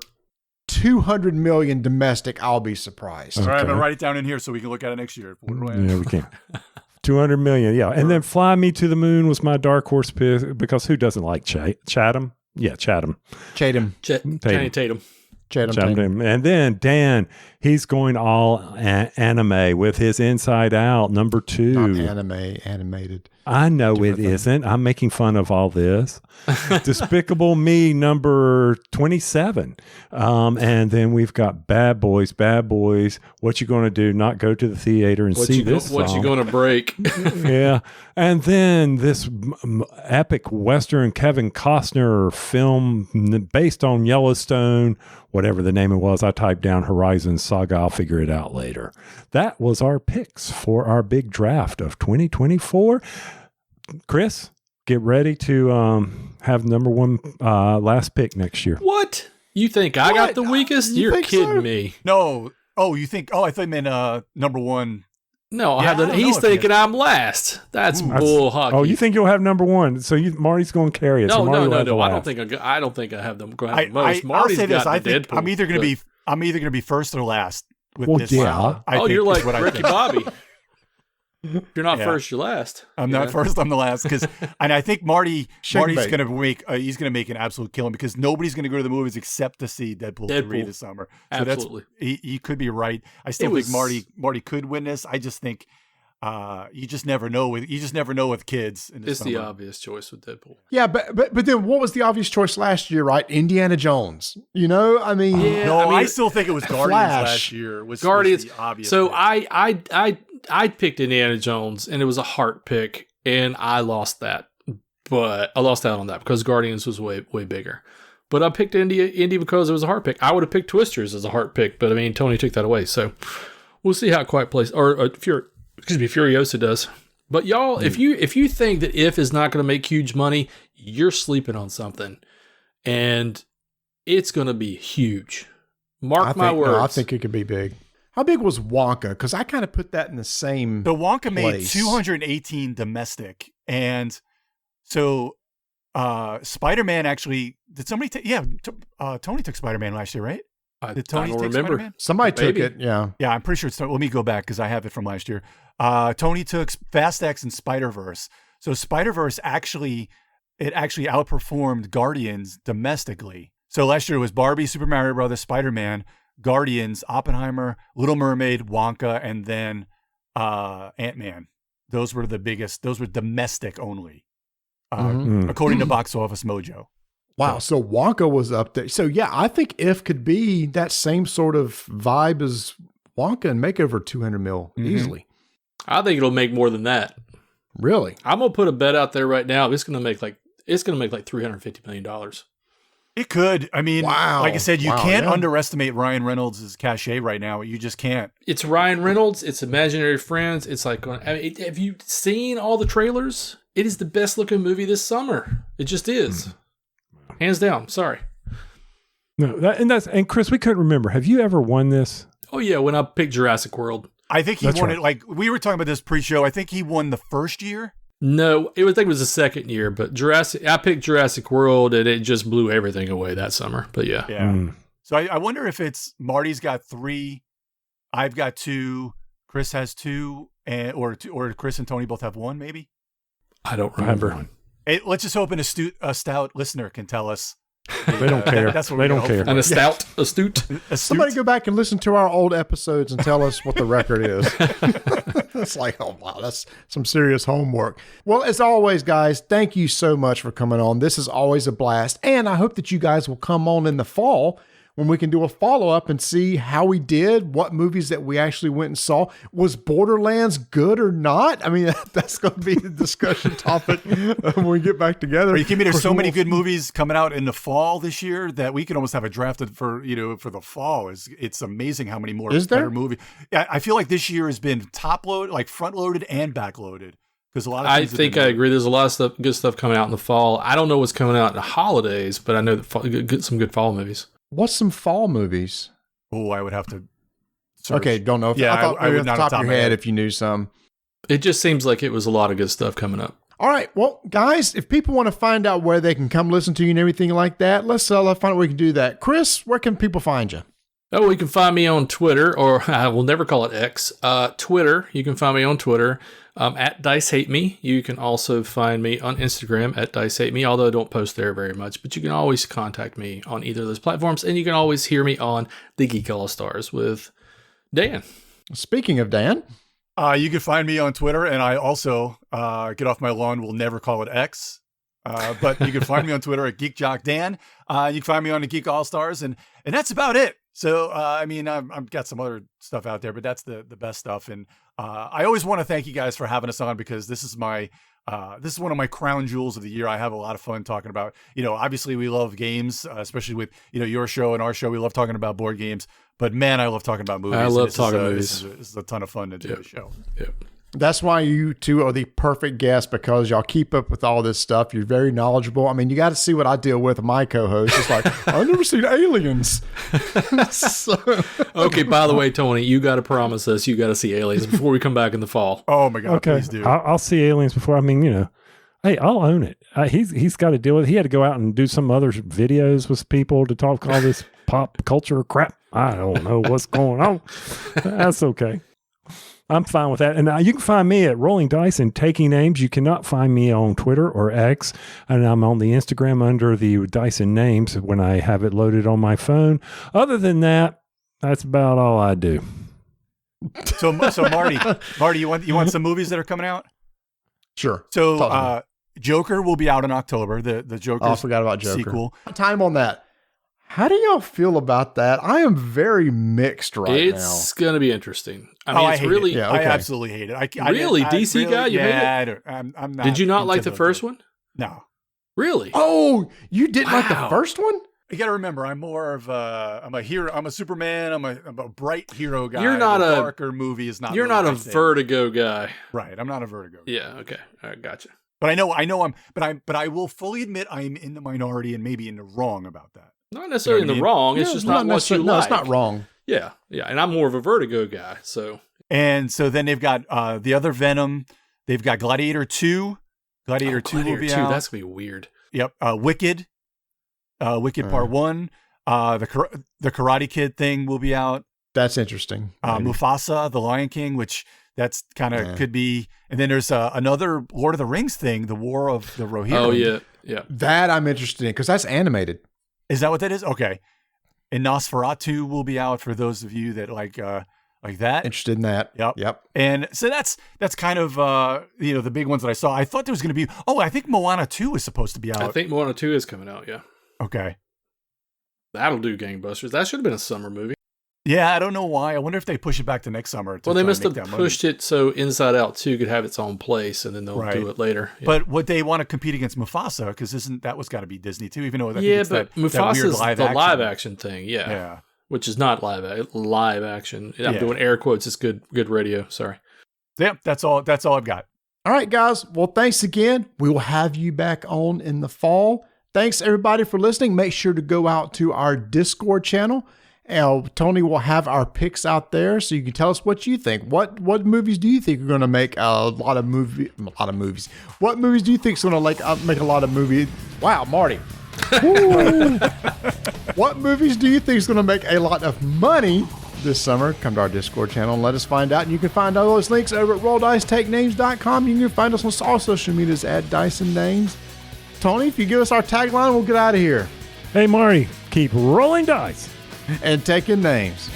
200 million domestic, I'll be surprised. All right, I'm going to write it down in here so we can look at it next year. Yeah, we can. 200 million, yeah. And then Fly Me to the Moon was my dark horse pick because who doesn't like Chatham? Yeah, Chatham. Channing Tatum. Tatum. And then Dan, he's going all anime with his Inside Out, number 2. Not animated. I know it isn't. I'm making fun of all this. Despicable Me, number 27. And then we've got Bad Boys. What you going to do? Not go to the theater and see this What you going to break? Yeah. And then this epic Western Kevin Costner film based on Yellowstone, whatever the name it was. I typed down Horizon Saga. I'll figure it out later. That was our picks for our big draft of 2024. Chris, get ready to have number 1 last pick next year. What? You think I got the weakest? You're kidding me. No. Oh, you think? Oh, I thought you meant number 1. No, Yeah, he's thinking I'm last. That's bull hockey. Oh, you think you'll have number 1? So Marty's going to carry it. No, so Marty no. I don't think I have them. Going to have the most. I'll say this. I think Deadpool, I'm either going to be first or last with this. Yeah. You're like what Ricky Bobby. If you're not first, you're last. I'm not first. I'm the last and I think Marty's going to make he's going to make an absolute killing because nobody's going to go to the movies except to see Deadpool 3 this summer. So Absolutely, he could be right. I still think Marty could win this. I just think you just never know with kids. It's the obvious choice with Deadpool. Yeah, but then what was the obvious choice last year? Right, Indiana Jones. You know, I mean, I still think it was Guardians last year. Guardians. Was the obvious so pick. I picked Indiana Jones, and it was a heart pick, and I lost that. But I lost out on that because Guardians was way bigger. But I picked Indy because it was a heart pick. I would have picked Twisters as a heart pick, but I mean Tony took that away. So we'll see how Quiet Place Furiosa does. But y'all, if you think that If is not going to make huge money, you're sleeping on something, and it's going to be huge. Mark my words. No, I think it could be big. How big was Wonka? Because I kind of put that in the same. So Wonka made 218 domestic, and so Spider-Man actually did somebody take? Yeah, Tony took Spider-Man last year, right? Did Tony take remember. Spider-Man? Somebody took it. Yeah, I'm pretty sure it's. Let me go back because I have it from last year. Tony took Fast X and Spider-Verse. So Spider-Verse actually outperformed Guardians domestically. So last year it was Barbie, Super Mario Brothers, Spider-Man, Guardians, Oppenheimer, Little Mermaid, Wonka, and then Ant-Man. Those were the biggest. Those were domestic only, according to Box Office Mojo. Wow. So Wonka was up there. So yeah, I think If could be that same sort of vibe as Wonka and make over 200 mil easily. I think it'll make more than that. Really? I'm gonna put a bet out there right now. It's gonna make like $350 million. It could. I mean, wow. Like I said, you can't underestimate Ryan Reynolds' cachet right now. You just can't. It's Ryan Reynolds. It's Imaginary Friends. It's like, have you seen all the trailers? It is the best looking movie this summer. It just is. Hands down. Sorry. No, and Chris, we couldn't remember. Have you ever won this? Oh yeah, when I picked Jurassic World. I think he won it. Like we were talking about this pre-show. I think he won the first year. No, I think it was the second year. But I picked Jurassic World, and it just blew everything away that summer. But yeah. So I wonder if it's Marty's got 3, I've got 2, Chris has 2, or Chris and Tony both have 1, maybe. I don't remember. Hey, let's just hope a stout listener can tell us. They don't care. That's what they don't care. And astute. Somebody go back and listen to our old episodes and tell us what the record is. It's like, oh, wow, that's some serious homework. Well, as always, guys, thank you so much for coming on. This is always a blast. And I hope that you guys will come on in the fall when we can do a follow-up and see how we did, what movies that we actually went and saw. Was Borderlands good or not? I mean, that's going to be the discussion topic when we get back together. Are you kidding me? There's so many good movies coming out in the fall this year that we could almost have it drafted for the fall. It's amazing how many more better movies. I feel like this year has been top-loaded, like front-loaded and back-loaded. Because a lot of I think I agree. There's a lot of good stuff coming out in the fall. I don't know what's coming out in the holidays, but I know that some good fall movies. What's some fall movies? Oh, I would have to search. Okay, don't know. I thought maybe off the top of your head if you knew some. It just seems like it was a lot of good stuff coming up. All right. Well, guys, if people want to find out where they can come listen to you and everything like that, let's find out where we can do that. Chris, where can people find you? Oh, you can find me on Twitter, or I will never call it X. Twitter. You can find me on Twitter at Dice Hate Me. You can also find me on Instagram at Dice Hate Me, although I don't post there very much. But you can always contact me on either of those platforms, and you can always hear me on the Geek All Stars with Dan. Speaking of Dan, you can find me on Twitter, and I also get off my lawn. We'll never call it X. But you can find me on Twitter at GeekJockDan. You can find me on the Geek All Stars, and that's about it. So, I mean, I've got some other stuff out there, but that's the best stuff. And I always want to thank you guys for having us on, because this is one of my crown jewels of the year. I have a lot of fun talking about, obviously we love games, especially with, your show and our show. We love talking about board games, but man, I love talking about movies. I love talking movies. This is a ton of fun to do the show. Yep. that's why you two are the perfect guests, because y'all keep up with all this stuff. You're very knowledgeable. I mean, you got to see what I deal with my co-host. It's like, I've never seen aliens. Okay, by the way, Tony, you got to promise us you got to see aliens before we come back in the fall. Oh my God, okay. please do. I'll see aliens before. I mean, hey, I'll own it. He's got to deal with it. He had to go out and do some other videos with people to talk all this pop culture crap. I don't know what's going on. That's okay. I'm fine with that. And you can find me at Rolling Dice and Taking Names. You cannot find me on Twitter or X. And I'm on the Instagram under the Dice and Names when I have it loaded on my phone. Other than that, that's about all I do. So Marty, you want some movies that are coming out? Sure. So Joker will be out in October. The Joker. I forgot about Joker. Sequel. Time on that. How do y'all feel about that? I am very mixed right now. It's going to be interesting. I mean, it's really. Yeah, okay. I absolutely hate it. Really? DC really, guy? You hate it? I'm not. Did you not like into the first one? No. Really? Oh, you didn't like the Wow. first one? You got to remember, I'm more of I'm a hero. I'm a Superman. I'm a bright hero guy. You're not the a darker movie is not. You're really not a my thing. Vertigo guy. Right. I'm not a Vertigo guy. Yeah. Okay. All right. Gotcha. But but I will fully admit I'm in the minority and maybe in the wrong about that. Not necessarily in the mean? wrong. It's just not what you like. No, it's not wrong. Yeah. Yeah. And I'm more of a Vertigo guy. So. And so then they've got the other Venom. They've got Gladiator 2. Gladiator 2 will be out. That's going to be weird. Yep. Wicked. Wicked Part 1. The Karate Kid thing will be out. That's interesting. Mufasa, The Lion King, which that's kind of could be. And then there's another Lord of the Rings thing, The War of the Rohirrim. Oh, yeah. Yeah. That I'm interested in, because that's animated. Is that what that is? Okay. And Nosferatu will be out for those of you that like that. Interested in that. Yep. And so that's kind of the big ones that I saw. I thought there was going to be. Oh, I think Moana 2 is supposed to be out. I think Moana 2 is coming out. Yeah. Okay. That'll do gangbusters. That should have been a summer movie. Yeah, I don't know why. I wonder if they push it back to next summer. Well, they must have pushed it so Inside Out 2 could have its own place, and then they'll do it later. Yeah. But would they want to compete against Mufasa? Because that was got to be Disney too, even though but Mufasa's that the live action thing, yeah, which is not live action. I'm doing air quotes. It's good radio. Sorry. Yeah, that's all I've got. All right, guys. Well, thanks again. We will have you back on in the fall. Thanks everybody for listening. Make sure to go out to our Discord channel. Tony will have our picks out there, so you can tell us what you think. What movies do you think are going to make a lot of movies? What movies do you think is going to make a lot of movies? Wow, Marty. What movies do you think is going to make a lot of money this summer? Come to our Discord channel and let us find out. And you can find all those links over at RollDiceTakeNames.com. You can find us on all social medias at Dice and Names. Tony, if you give us our tagline, we'll get out of here. Hey, Marty, keep rolling dice. And taking names.